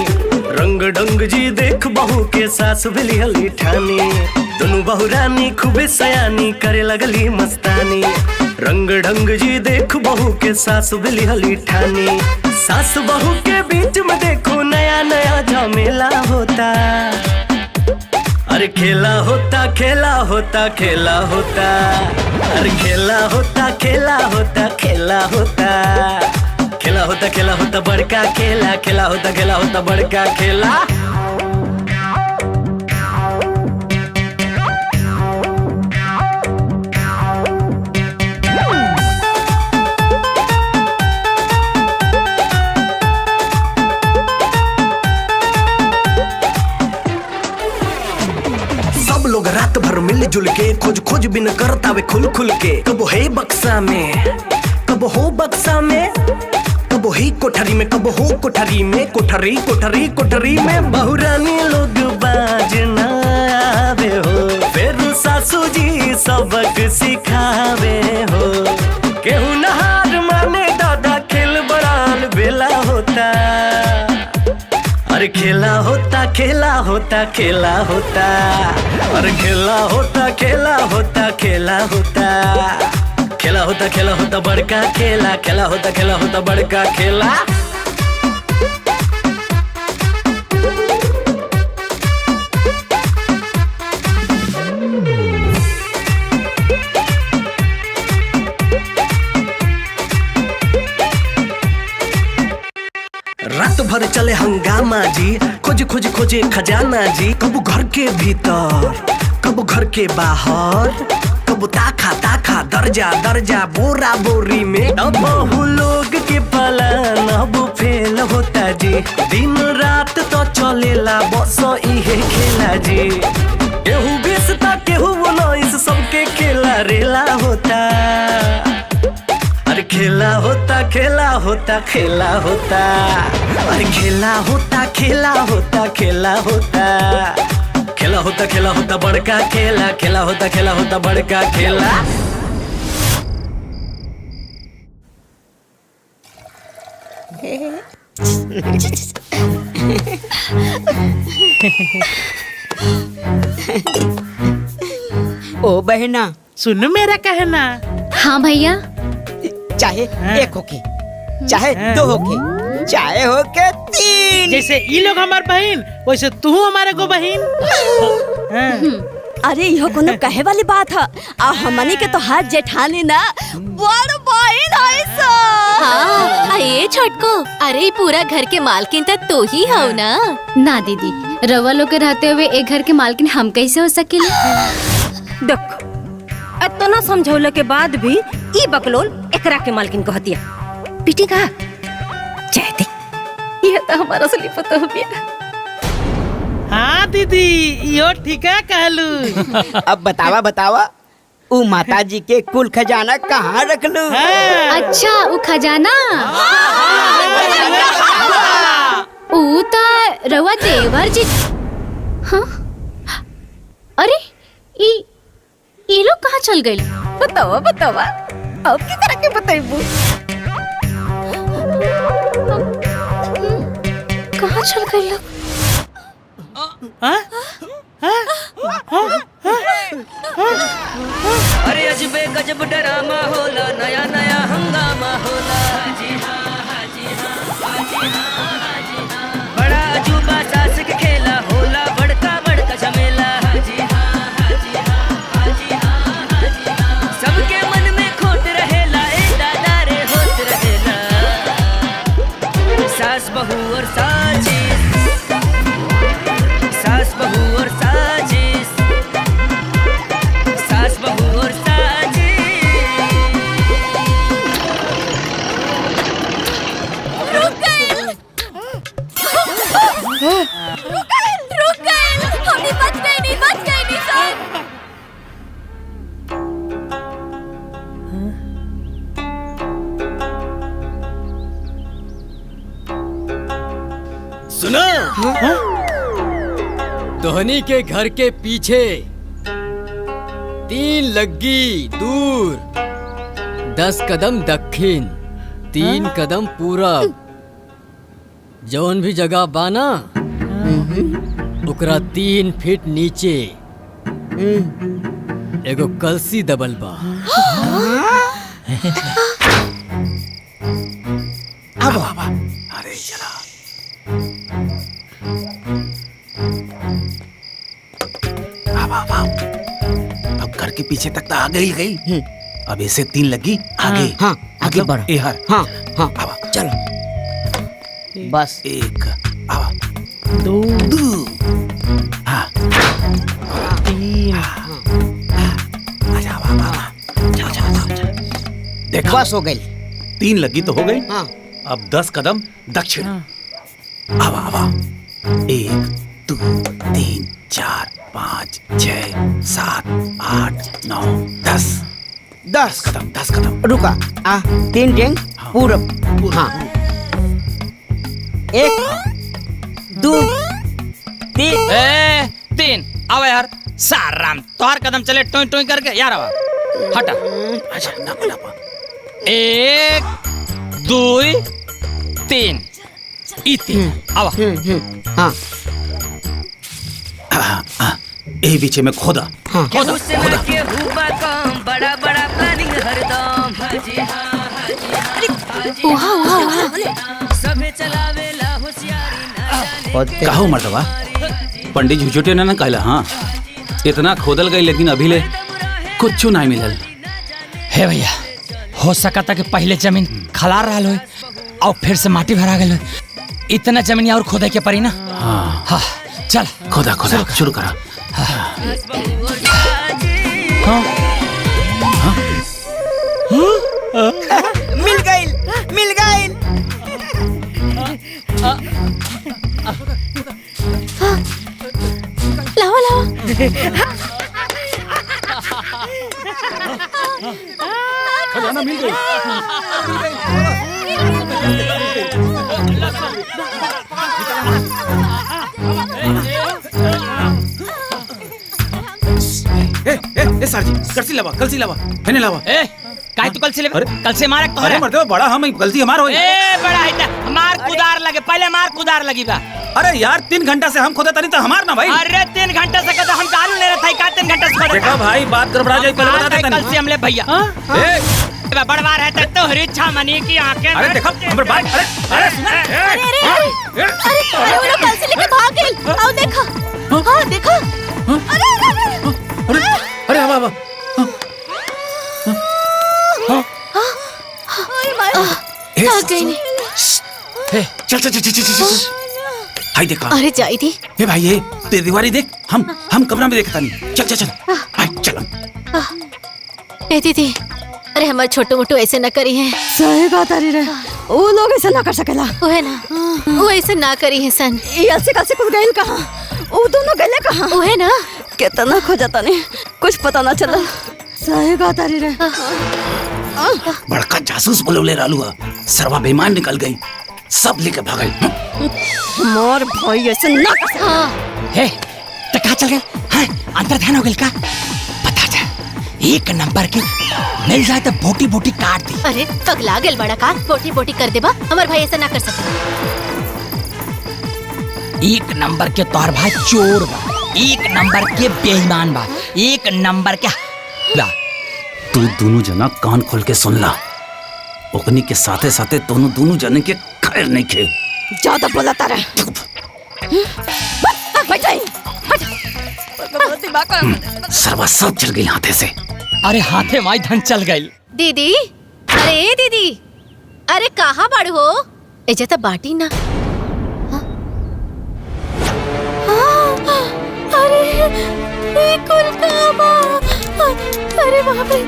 रंग ढंग जी देख बहू के सास भेली हली ठानी। दोनों बहुरानी खूबे सयानी करे लगली मस्तानी। रंग ढंग जी देख बहू के सास भेली हली ठानी। सास बहू के बीच में देखो नया नया झमेला होता। अरे खेला होता खेला होता खेला होता। अरे खेला होता खेला होता खेला होता। खेला होता खेला होता बड़का खेला। खेला होता बड़का खेला। सब लोग रात भर मिलजुल के खोज खोज बिन करता वे खुल खुल के। कब है बक्सा में, कब हो बक्सा में, कब ही कोठरी में, कब हो कोठरी में। कोठरी कोठरी कोठरी में बहुरानी लोग बाजना आवे हो। फिर सासू जी सबक सिखावे हो। केहू नहार माने दादा खेल बड़ाल बेला होता। अरे खेला होता खेला होता खेला होता। अरे खेला होता खेला होता खेला होता। खेला होता बड़का खेला। खेला होता बड़का खेला। रात भर चले हंगामा जी, खोज खोज खोजे खजाना जी। कब घर के भीतर, कब घर के बाहर, कब ताखा ताखा दर्जा दर्जा बोरा बोरी में। अब बहु लोग के पलान अब फेल होता जी। दिन रात तो चलेला बस इहे खेला जी। केहू बेचता केहू उन्नीस, सबके खेला रेला होता। अरे खेला होता खेला होता खेला होता। अरे खेला होता खेला होता खेला होता। खेला होता बड़का खेला। खेला होता बड़का खेला। ओ बहना, सुन मेरा कहना। हाँ भैया। चाहे एक होके, चाहे दो होके, चाहे होके तीन। जैसे ये लोग हमार बहन, वैसे तू हमारे को बहन। अरे यह कोनो कहे वाली बात है। आ हमनी के तो हाथ जेठानी ना बड़ बहन है सो। हाँ, ये छोटको, अरे पूरा घर के मालकिन तो ही हो ना। ना दीदी, रवा लोग के रहते हुए एक घर के मालकिन हम कैसे हो सकेले? देखो, इतना समझौले के बाद भी ई बकलोल एकरा के मालकिन को हतिया पिटी का चाहे दे। ये तो हमारा असली पता हो गया। हाँ दीदी, यो ठीक है कहलू। अब बतावा उ माता जी के कुल खजाना कहाँ रख लू? अच्छा, वो खजाना ऊ ता रवा देवर जी। हाँ? अरे ये लोग कहाँ चल गए? बतावा अब की तरह के बताइबू? कहाँ चल गए लोग? हाँ? अरे अजबे गजब डरामा होला, नया नया हंगामा होला। हाजी हाँ, हाजी हाँ, हाजी हाँ, हाजी हाँ। बड़ा अजूबा सास के खेला होला, बड़का बड़का झमेला। हाजी हाँ, हाजी हाँ, हाजी हाँ, हाजी हाँ। सबके मन में खोट रहेला, ए दादा रे होत रहेला। सास बहू और साजिश, सास बहू और साजिश, सास बहू और रुक गए, हम भी बच गए नहीं सर। सुनो, धोनी के घर के पीछे 3 लग्गी दूर, 10 कदम दक्षिण, 3 कदम पूरब, जौन भी जगह बाना ओकरा 3 फीट नीचे एगो कलसी दबल बा। अब अरे चला अब घर के पीछे तक तो आ गई। अब ऐसे 3 लगी आगे। हाँ आगे बढ़ो। एहर हाँ हाँ अब चलो बस 1 अब 2 हाँ 3 आजा चलो देखो बस हो गई। 3 लगी तो हो गई। हाँ अब 10 कदम दक्षिण। अब 1 2 3 4 5 6 7 8 9 10 कदम रुका। 3 टेंग पूरब। हाँ 1 2 3 अब यार साराम तोहर कदम चले टोई टोई करके यार आवा हटा। अच्छा ना बोला 1 2 3 ई 3 आवा। हाँ ए बीचे में खोदा। खोदा बड़ा बड़ा प्लानिंग हरदम। हाजी हाँ, हाजी हाँ, सभे चलावेला होशियारी। कहो मर्दवा पंडित झुझुटे ना कहला। हाँ इतना खोदल गई लेकिन अभी ले कुछ नहीं मिलल। हे भैया हो सका था कि पहले जमीन खलार रहा हो और फिर से माटी भरा गई। इतना जमीन और खोदे के पड़ी ना। हाँ हाँ चल खोदा शुरू करा। मिल गई। लाओ खजाना मिल गई। ए सर जी कलसी लावा मैंने लावा। ए काहे तू कल से ले कल से मारे तो अरे मर्दवा बड़ा हम गलती हमार होई। ए बड़ा है मार कुदार लगे पहले मार कुदार लगी बा। अरे यार 3 घंटा से हम खोदा तनी तो हमार ना भाई। अरे 3 घंटे से कहता हम गाड़ी ले रहे थे का 3 घंटे से खोदा। देखा भाई बात गड़बड़ा जाए पहले बता दे तनी। कल से हमले भैया ए बड़वा रहता तो हरी इच्छा मनी की आंखें। अरे देखो हमर बात अरे अरे वो लोग कल से लेके भाग गए। आओ देखो। हाँ देखो। अरे अब चल हाय देखा। अरे जाई थी। ए भाई ये तेरी दीवारी देख। हम कमरा में देखता नहीं। चल हाय चल। ए दीदी अरे हमारे छोटू मोटू ऐसे न करी है। सही बात अरे रे वो लोग ऐसा ना कर सकेला। वो है ना वो ऐसे ना करी है सन। ऐसे कैसे कुछ गए कहाँ? वो दोनों गए कहाँ? वो है ना कितना खोजता नहीं कुछ पता ना चला। सही बात अरे रे बड़का जासूस बोले रालू सरवा बेईमान निकल गई सब लेके भाग गई। मोर भाई ऐसे ना कर सकता। हे तो कहाँ चल गए? हाँ अंतर ध्यान हो गई का? बता जा 1 नंबर की मिल जाए तो बोटी बोटी काट दी। अरे पगला गल बड़ा का बोटी बोटी कर देबा। हमार भाई ऐसा ना कर सकता। 1 नंबर के तोहर भाई चोर बा। एक नंबर के बेईमान बा, एक नंबर के बा। तू दोनों जना कान खोल के सुन ला, ओकनी के साथे साथे दोनों जने के खैर नहीं खे। ज्यादा बोलता रहे। सरवा सब चल गई हाथे से। अरे हाथे माई धन चल गई। दीदी, अरे दीदी, अरे कहाँ बाड़ू हो? एजा तो बाटी ना। अरे ये कुल कामा, अरे बाप रे।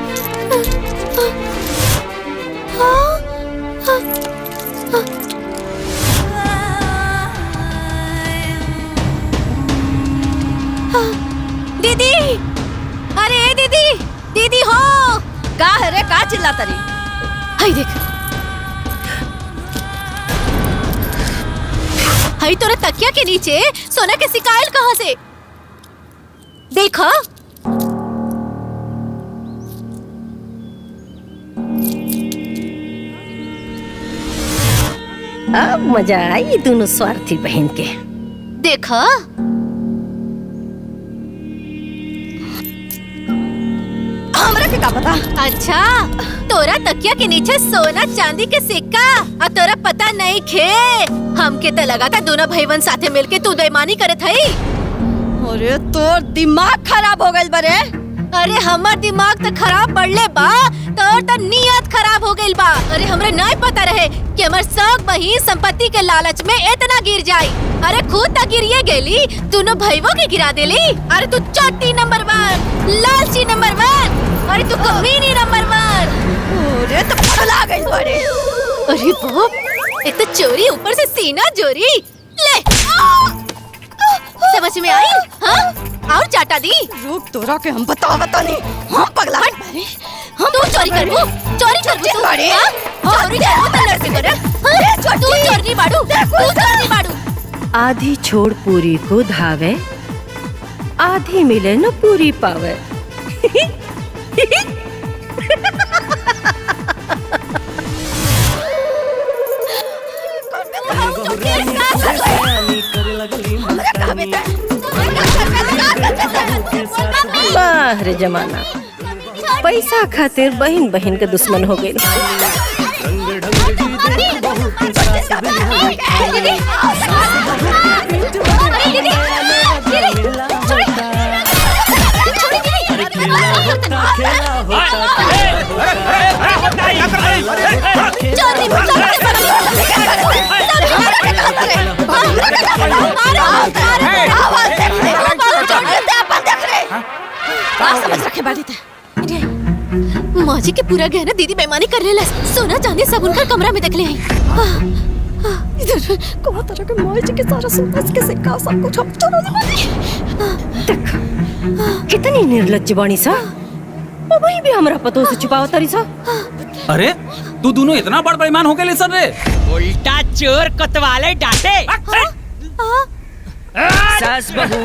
दीदी, अरे दीदी, दीदी हो का है रे? का चिल्लाता रही? हाय देख, हाय तोरा तकिया के नीचे सोना के सिकाइल कहाँ से? देखा अब मजा आई दोनों स्वार्थी बहन के। देखा हमरा के का पता? अच्छा, तोरा तकिया के नीचे सोना चांदी के सिक्का और तोरा पता नहीं खे। हमके तो लगा था दोनों भाईवन साथे मिलके तू बेईमानी करे थई। अरे तोर दिमाग खराब हो गइल बरे। अरे हमार दिमाग तो खराब पड़ले बा, तोर तो नियत खराब हो गइल बा। अरे हमरे नहीं पता रहे कि हमार सब बहिन संपत्ति के लालच में इतना गिर जाई। अरे खुद तक गिरिए गेली, दोनों भाईवों के गिरा देली। अरे तू चोटी नंबर 1, लालची नंबर 1, अरे तू कमीनी नंबर 1। अरे तो पगला गइल बरे। अरे बाप, एक तो चोरी ऊपर से सीना चोरी। ले समझ में आई? हाँ और चाटा दी। रुक, तोरा के हम बता नहीं। हाँ पगला बारे। हम तू चोरी करबू तू। चोरी करबू तो लड़के करे। तू चोरी बाड़ू, तू चोरी बाड़ू। आधी छोड़ पूरी को धावे, आधी मिले न पूरी पावे। वाह रे जमाना, पैसा खातिर बहन बहन के दुश्मन हो गई। समझ रखे बाड़ी थे। माजी के पूरा गहना दीदी बेईमानी कर ले। सोना चांदी सब उनका कमरा में देख ले। इधर को तरह के माजी के सारा सोना के सिक्का सब कुछ हम चोरा ले। देख कितनी निर्लज्ज बानी सा, वही भी हमरा पतो से छुपाव तरी सा। अरे तू दोनों इतना बड़ बेईमान हो गए सर रे। उल्टा चोर कोतवाले डांटे। सास बहू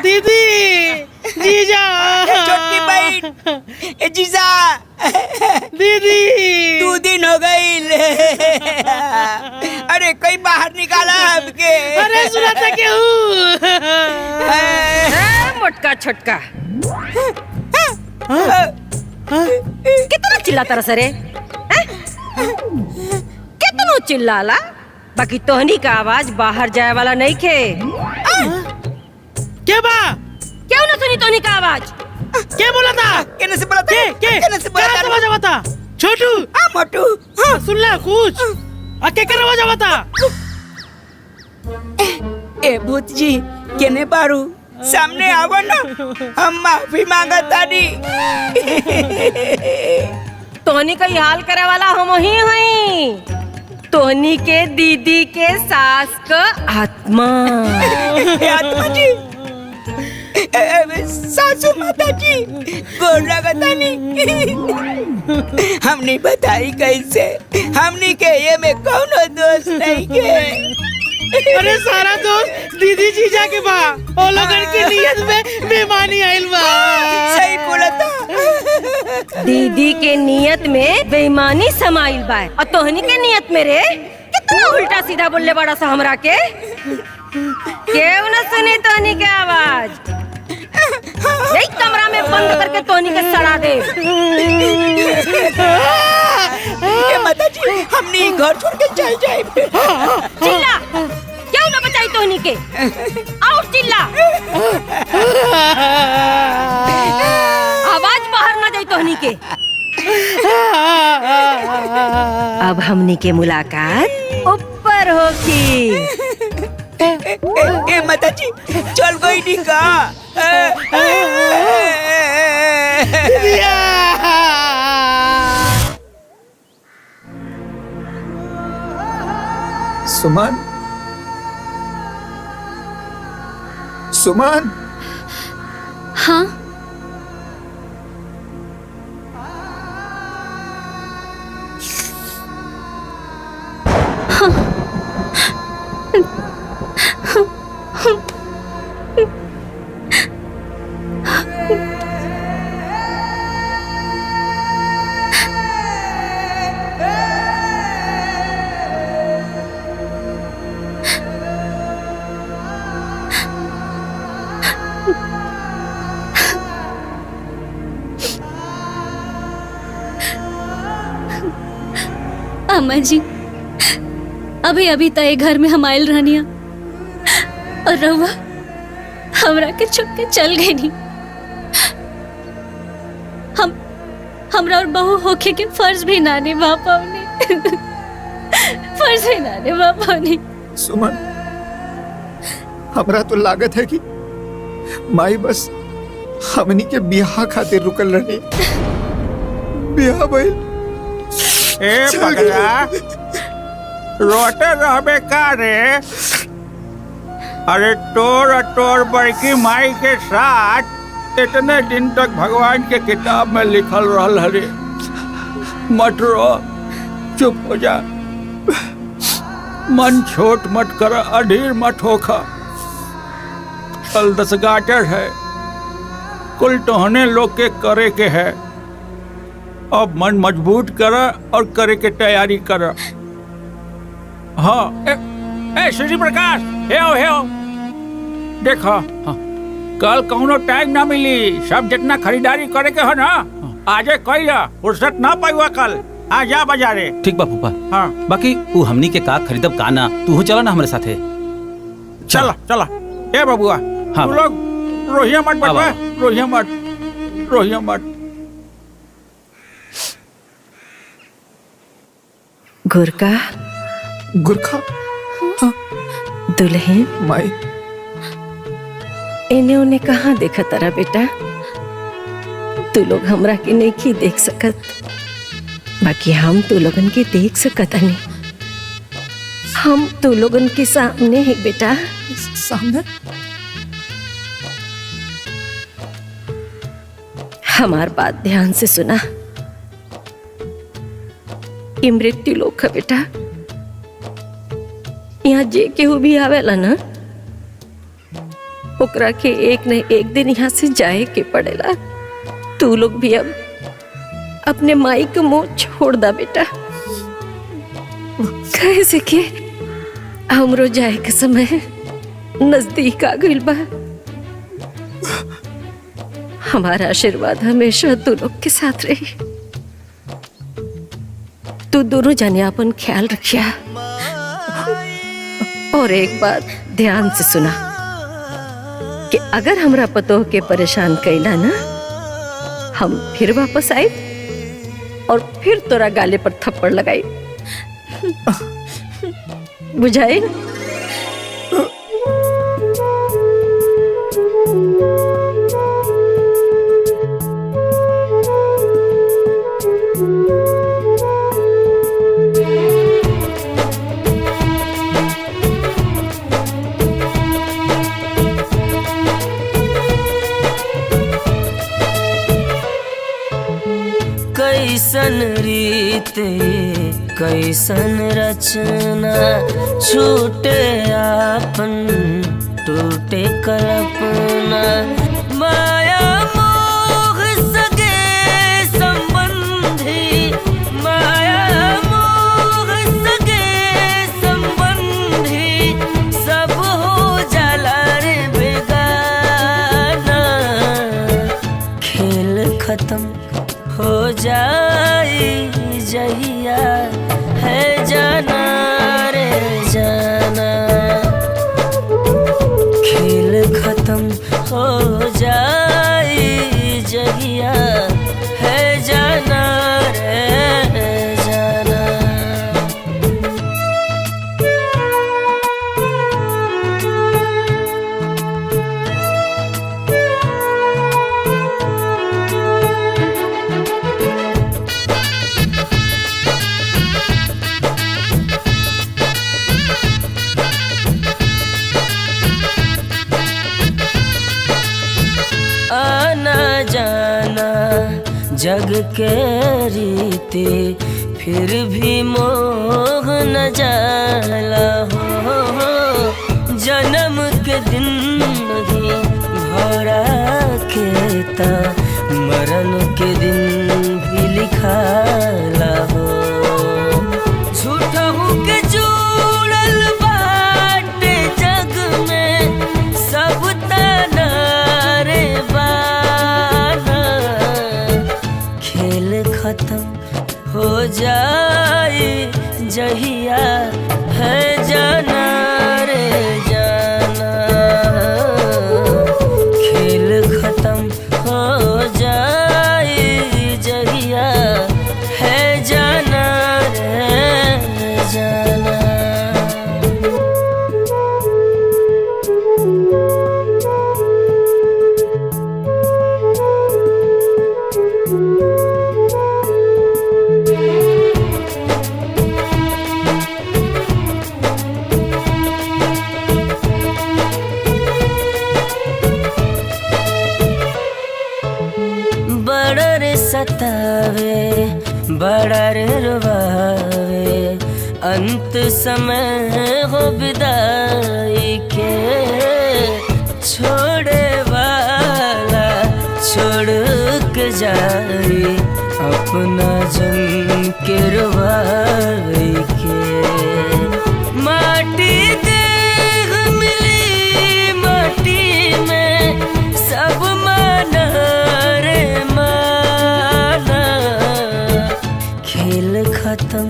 दीदी, जीजा, छोटकी बहन, ए जीजा, दीदी 2 दिन हो गई। अरे कोई बाहर निकाला हमके। अरे सुना था क्यों? मोटका छोटका कितना चिल्लाता रहा सरे? कितना चिल्लाला, बाकी तोहनी का आवाज बाहर जाए वाला नहीं खे। क्या बा? क्यों ना सुनी तोहनी का आवाज? क्या बोला था? कहने से बोला था? क्या आवाज आवा था? छोटू, मोटू, सुन ला कुछ। क्या कर आवाज आवा था? ए भूत जी, केने बारू सामने आवो ना, हम माफी मांगा तानी। तोहनी का हाल करे वाला हम ही हैं। तोहनी के दीदी के सास का आत्मा। आत्मा जी, सासू माता जी गोर लगतानी। हमने बताई कैसे, हमने के ये में कौनो दोस्त नहीं के। अरे सारा दोस्त दीदी जीजा के बा, ओ लोगन की नियत में बेईमानी आइल बा। सही बोलता। दीदी के नियत में बेईमानी समाइल बा और तोहनी के नियत में रे कितना उल्टा सीधा बोलले बड़ा सा हमरा के। केहू न सुनी तोहनी के आवाज, यही कमरा में बंद करके तोहनी के सड़ा दे। माता जी हमने घर छोड़ के चल जाए। चिल्ला, क्यों न बचाई तोहनी के, और चिल्ला, आवाज बाहर न जाए तोहनी के। अब हमनी के मुलाकात ऊपर होगी। ए माता जी चल गई नी का। सुमन, सुमन। हाँ अम्मा जी, अभी अभी तय घर में हम आयल रहनिया और रवा हमरा के छुप के चल गई नहीं। हमरा और बहू होके के फर्ज भी ना निभा पाऊनी। फर्ज भी ना निभा पाऊनी। सुमन, हमरा तो लागत है कि माई बस हमनी के बियाह खातिर रुकल रही। बियाह भइल। ए पगला, रोते रहबे का रे? अरे तोर बड़की माई के साथ इतने दिन तक भगवान के किताब में लिखल रहल हरे। मत रो, चुप हो जा, मन छोट मत कर, अधीर मत होखा। कल 10 गाटर है, कुल तोहने लोग के करे के है। अब मन मजबूत कर और करे के तैयारी कर। हाँ ए श्री प्रकाश, हे हो देखो, हाँ, कल कौनो टाइम ना मिली। सब जितना खरीदारी करे के है ना आजे कइला, फुर्सत ना पाइवा कल। आ जा बाजारे। ठीक बा फूफा। हाँ बाकी वो हमनी के का खरीदब का ना, तू चला ना हमारे साथे। चला ए बबुआ। हाँ तू लोग रोहिया मत बटवा, रोहिया मत। गुरका गुरखा दुल्हन माई, इन्हें उन्हें कहाँ देखा तारा बेटा? तू लोग हमरा के नहीं की देख सकत, बाकी हम तू लोगन के देख सकत नहीं। हम तू लोगन के सामने है बेटा। सामने? हमार बात ध्यान से सुना। ये मृत्यु लोक है बेटा। यहाँ जे केहू भी आवेला ना, ओकरा के एक न एक दिन यहाँ से जाए के पड़ेला। तू लोग भी अब अपने माई के मुंह छोड़ दा बेटा। कैसे कि हमरो जाए के समय नजदीक आ गइल बा। हमारा आशीर्वाद हमेशा तू लोग के साथ रही। तू दोनों जाने अपन ख्याल रखिया। और एक बात ध्यान से सुना कि अगर हमरा पतोह के परेशान कैला ना, हम फिर वापस आए और फिर तोरा गाले पर थप्पड़ लगाई। बुझाई? कैसन रीत कैसन रचना, छूटे आपन टूटे कल्पना, माया मोह सगे संबंधी, माया मोह सगे संबंधी, सब हो जाला रे बेगाना। खेल खत्म हो जाए जहिया है जाना रे जाना, खेल खत्म हो जाए जहिया है जाना रे जाना। आना जाना जग के रीति, फिर भी मोह न जाला हो, जन्म के दिन भी भरा केता, मरण के दिन भी लिखाला हो। झूठा के जुड़ल बाटे जग में सब तना रे बाना, खेल खत्म हो जाए जहिया है जाना रे जाना, खेल खत्म हो जाए जहिया है जाना रे जाना। बड़ा रे सतावे बड़ा रे रुवावे, अंत समय हो विदाई के, छोड़े वाला छोड़ के जाए अपना जन के रुवाई के। माटी देह मिली माटी में सब माना रे माना, खेल खत्म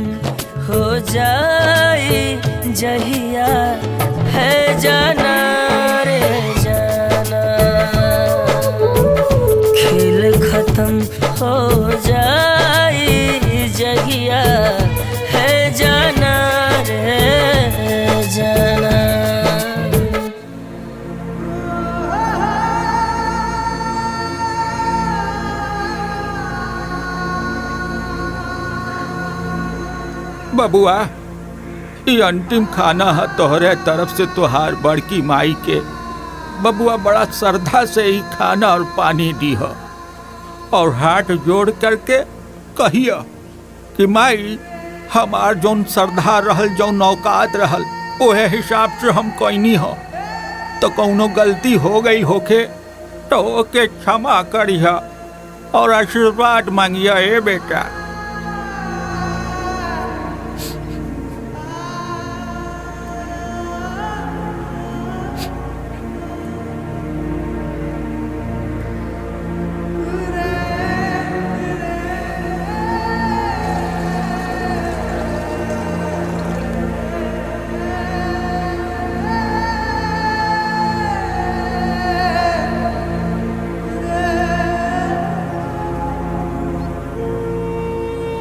हो जाए जहिया है जाना रे जाना, खेल खत्म हो जाए जहिया है जाना रे जाना। बबुआ, ये अंतिम खाना है तोहरे तरफ से तोहार बड़की माई के। बबुआ बड़ा श्रद्धा से ही खाना और पानी दी हो, और हाथ जोड़ करके कहिया कि माई हमार जौन श्रद्धा रहल जौन औकात रहल ओहे हिसाब से हम कइनी हो, तो कौनो गलती हो गई होके तो ओके क्षमा करिया और आशीर्वाद मांगिया ए बेटा।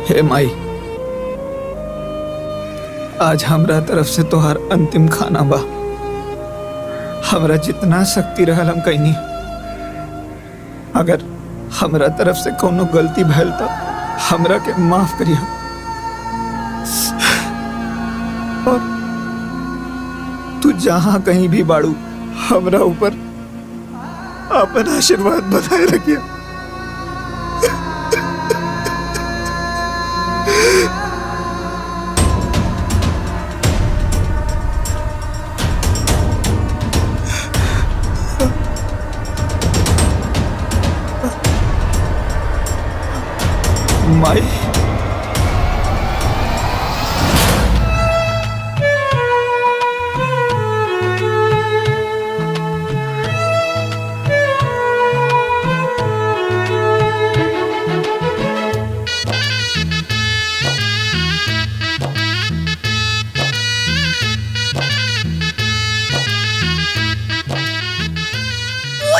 हे माई, आज हमरा तरफ से तोहार अंतिम खाना बा। हमरा जितना शक्ति रहल हम कइनी, अगर हमरा तरफ से कोनो गलती भइल तो हमरा के माफ करिया, और तू जहां कहीं भी बाड़ू हमरा ऊपर अपन आशीर्वाद बनाए रखिया। माई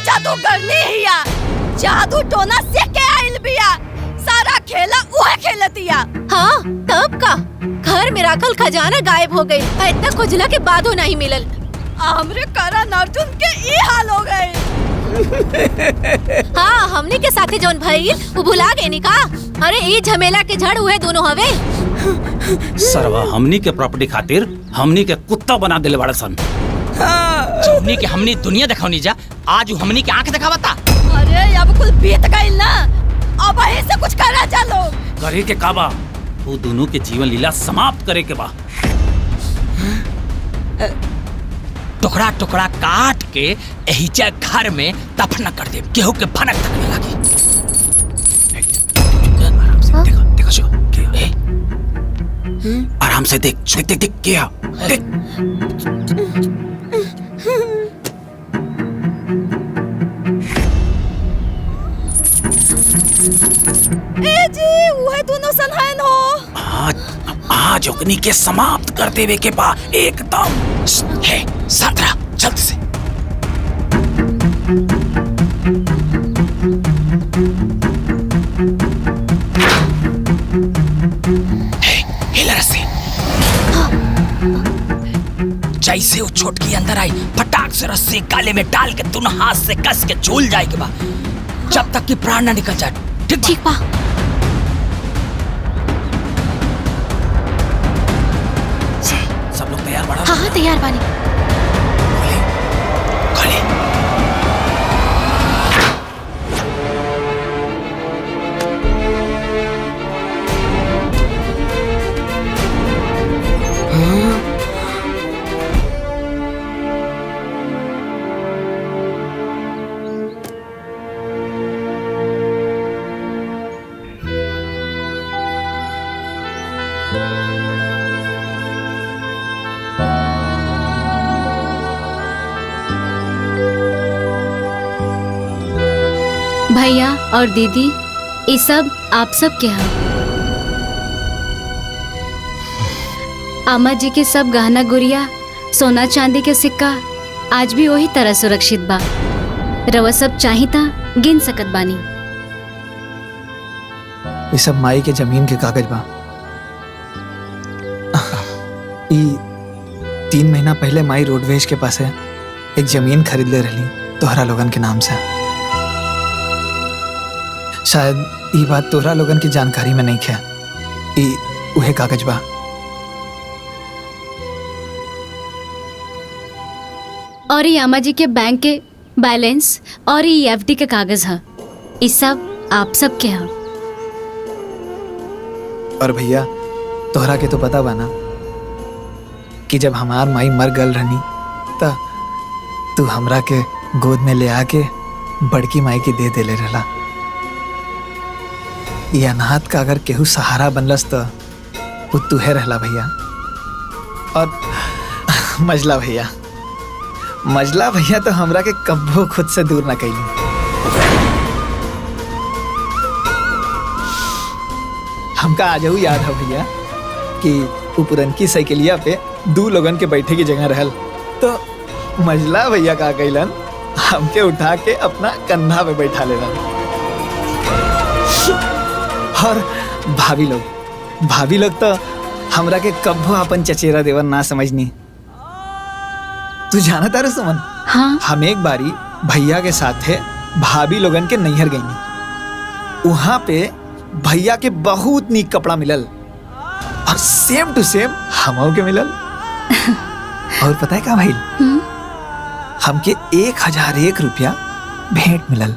जादू करनी हिया, जादू टोना से के आइल बिया, सारा खेला उहे खेलतिया। हाँ तब का घर में राखल खजाना गायब हो गई, इतना खुजला के बादो नहीं मिलल। हमरे करण अर्जुन के ई हाल हो गए। हाँ हमने के साथे जौन भइल वो भुला गए नी का? अरे ये झमेला के जड़ हुए दोनों हवे। सरवा हमनी के प्रॉपर्टी खातिर हमनी के कुत्ता बना देले बड़ा सन। हमनी के हमनी दुनिया दिखावनी जा, आज हमनी के आंख दिखावता। अरे अब कुल बीत गइल ना, अब यहीं से कुछ करा चलो। करे के काबा वो दोनों के जीवन लीला समाप्त करे के बा। टुकड़ा टुकड़ा काट के एहिचा घर में दफन कर दे, केहू के भनक तक न लागे। देखो शो, आराम से देख देख देख देख क्या देख। ए जी वह दोनों सनहन हो। आज ओकनी के समाप्त कर देवे के बा एकदम। है सातरा जल्द से। हिला रस्सी। जैसे वो छोटकी अंदर आई फटाक से रस्सी गाले में डाल के दोनों हाथ से कस के झूल जाए के बा, जब तक कि प्राण न निकल जाए। ठीक बा। सब लोग तैयार बड़ा? हाँ तैयार बानी। खोले। भैया और दीदी ये सब आप सब के हैं। अम्मा जी के सब गहना गुड़िया सोना चांदी के सिक्का आज भी वही तरह सुरक्षित बा। रवा सब चाही ता गिन सकत बानी। ये सब माई के जमीन के कागज बा। ई 3 महीना पहले माई रोडवेज के पास है एक जमीन खरीद ले रही तोहरा लोगन के नाम से। शायद ये बात तोहरा लोगन की जानकारी में नहीं है। ई उहे कागज बा। और ये अम्मा जी के बैंक के बैलेंस और ये FD के कागज है। ये सब आप सब के हैं। और भैया तोहरा के तो पता बा ना कि जब हमार माई मर गल रहनी त तू हमरा के गोद में ले आके बड़की माई के दे देले रहला। ये अनाथ का अगर केहू सहारा बनलस तो वो तुहे रहला भैया। और मजला भैया तो हमरा के कब्बो खुद से दूर ना कैली। हमका आजहू याद है भैया कि वो पुरनकी साइकिलिया पे 2 लोगन के बैठे की जगह रहल तो मजला भैया का कैलन हमके उठा के अपना कंधा पे बैठा लेलन। और भाभी लोग तो हमरा के कब्बो अपन चचेरा देवर ना समझनी। तू जाना तारे सुमन? हाँ। हम एक बारी भैया के साथ थे भाभी लोगन के नैहर गई। वहां पे भैया के बहुत नीक कपड़ा मिलल और सेम टू सेम हमों के मिलल। और पता है क्या भाई, हमके 1001 रुपया भेंट मिलल।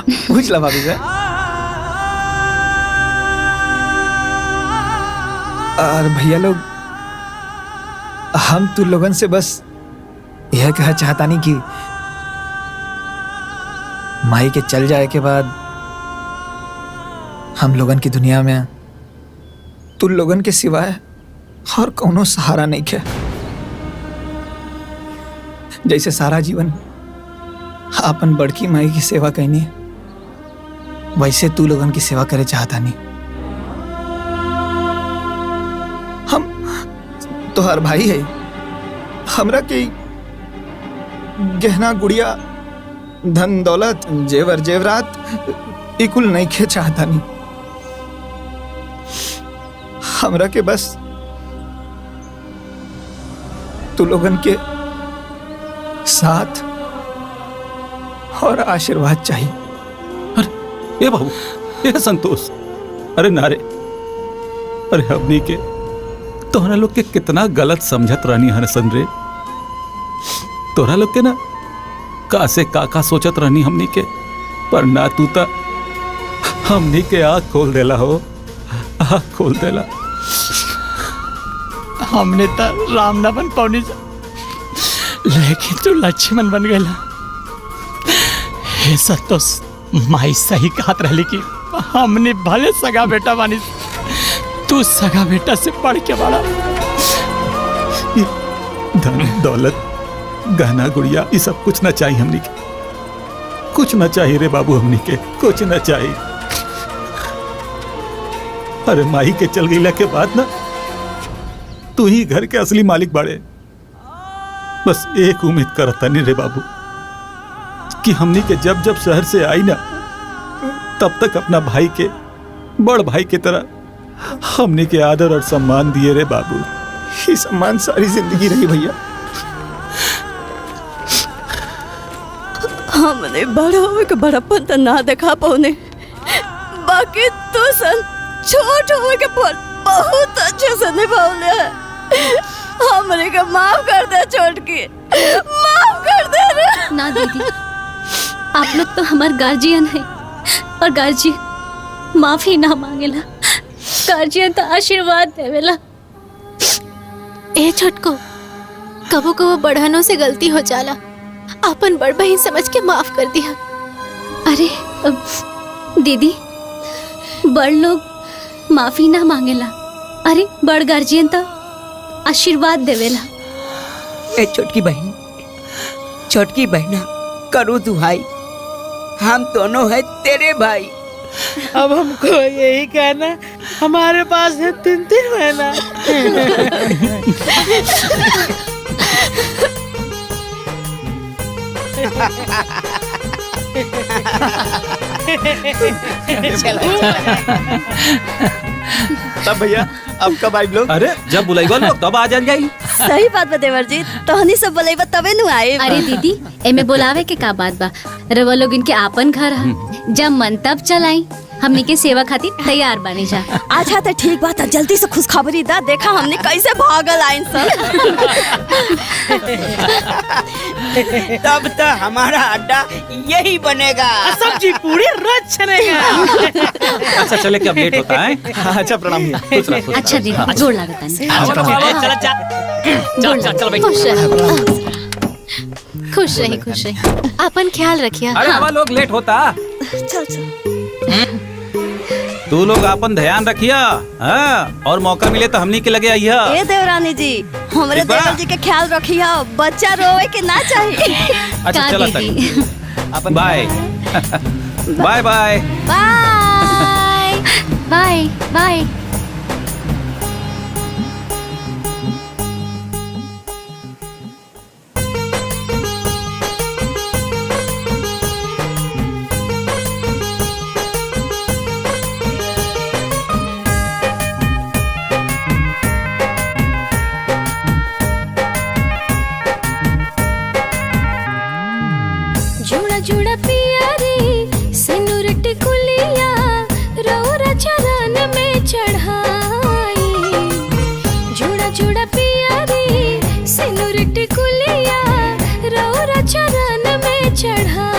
पूछ ला भाभी से। और भैया लोग हम तू लोगन से बस यह कहा चाहता नहीं कि माई के चल जाए के बाद हम लोगन की दुनिया में तू लोगन के सिवाय और कोनो सहारा नहीं है। जैसे सारा जीवन अपन बड़की माई की सेवा करनी वैसे तू लोगन की सेवा करे चाहता नहीं। हम तोहर भाई है, हमरा के गहना गुड़िया धन दौलत जेवर जेवरात इकुल नहीं खे चाहता नहीं। हमरा के बस तू लोगन के साथ और आशीर्वाद चाहिए। ए बाबू, ए संतोष, अरे नारे, अरे हमनी के तोहरा लोग के कितना गलत समझत रहनी हन सन रे। तोहरा लोग के ना का से का सोचत रहनी हमनी के, पर ना तू ता हमनी के आँख खोल देला हो, आँख खोल देला। हमने तो राम न बन पौनी लेकिन तू लक्ष्मण बन गया। हे संतोष, माई सही कहत रहली कि हमने भले सगा बेटा बानी, तू सगा बेटा से पढ़ के बड़ा। धन दौलत गहना गुड़िया ये सब कुछ ना चाहिए हमनी के, कुछ ना चाहिए रे बाबू, हमनी के कुछ ना चाहिए। अरे माही के चल गईला के बाद ना तू ही घर के असली मालिक बाड़े। बस एक उम्मीद करता नहीं रे बाबू कि हमनी के जब जब शहर से आई ना तब तक अपना भाई के बड़ भाई की तरह हमनी के आदर और सम्मान दिए रे बाबू। ये सम्मान सारी जिंदगी रही भैया। हमने बड़ा होवे के बड़प्पन तो ना देखा पौने, बाकी तू सन छोट होवे के बहुत अच्छे से निभावले है। हमरे को माफ कर दे छोटकी, माफ कर दे रे। ना दीदी, आप लोग तो हमारे गार्जियन है और गार्जियन माफी ना मांगेला, गार्जियन तो आशीर्वाद देवेला। ए छोटको, कबो कबो बढ़ानों से गलती हो जाला, अपन बड़ बहन समझ के माफ कर दिया। अरे दीदी, बड़ लोग माफी ना मांगेला, अरे बड़ गार्जियन तो आशीर्वाद देवेला। ए छोटकी बहन, छोटकी बहना करो दुहाई, हम दोनों है तेरे भाई। अब हमको यही कहना, हमारे पास है 3 महीना। तब भैया अब कब आई लोग? अरे जब बुलाईबा लोग तब आ जाई। सही बात बा देवर जी, तोहनी सब बोलेबा तबे नु आए। अरे दीदी, एमे बुलावे के का बात बा, रवा लोग इनके आपन घर है, जब मन तब चलाई। हमनी के सेवा खातिर तैयार बानी जा। अच्छा तो ठीक बात है, जल्दी से खुशखबरी दा, देखा हमने कैसे भागल आइन सब। तब तो हमारा अड्डा यही बनेगा। सब्जी पूरी रोज चलेगा। अच्छा चले क्या लेट होता है। अच्छा प्रणाम भैया। अच्छा दीदी, जोर लागता है। खुश रही खुश रही, अपन ख्याल रखिया। अरे हवा लोग लेट होता। चल चल, तू लोग अपन ध्यान रखिया, हाँ? और मौका मिले तो हमनी के लगे आइया। ए देवरानी जी, हमरे देवर जी के ख्याल रखिया, बच्चा रोए के ना चाहिए। अच्छा चला तक, bye bye bye bye bye bye. जुड़ा जुड़ा पिया रे सिनुर टिकुलिया, रौरा चरण में चढ़ाई। जुड़ा जुड़ा पिया रे सिनुर टिकुलिया, रौरा चरण में चढ़ाई।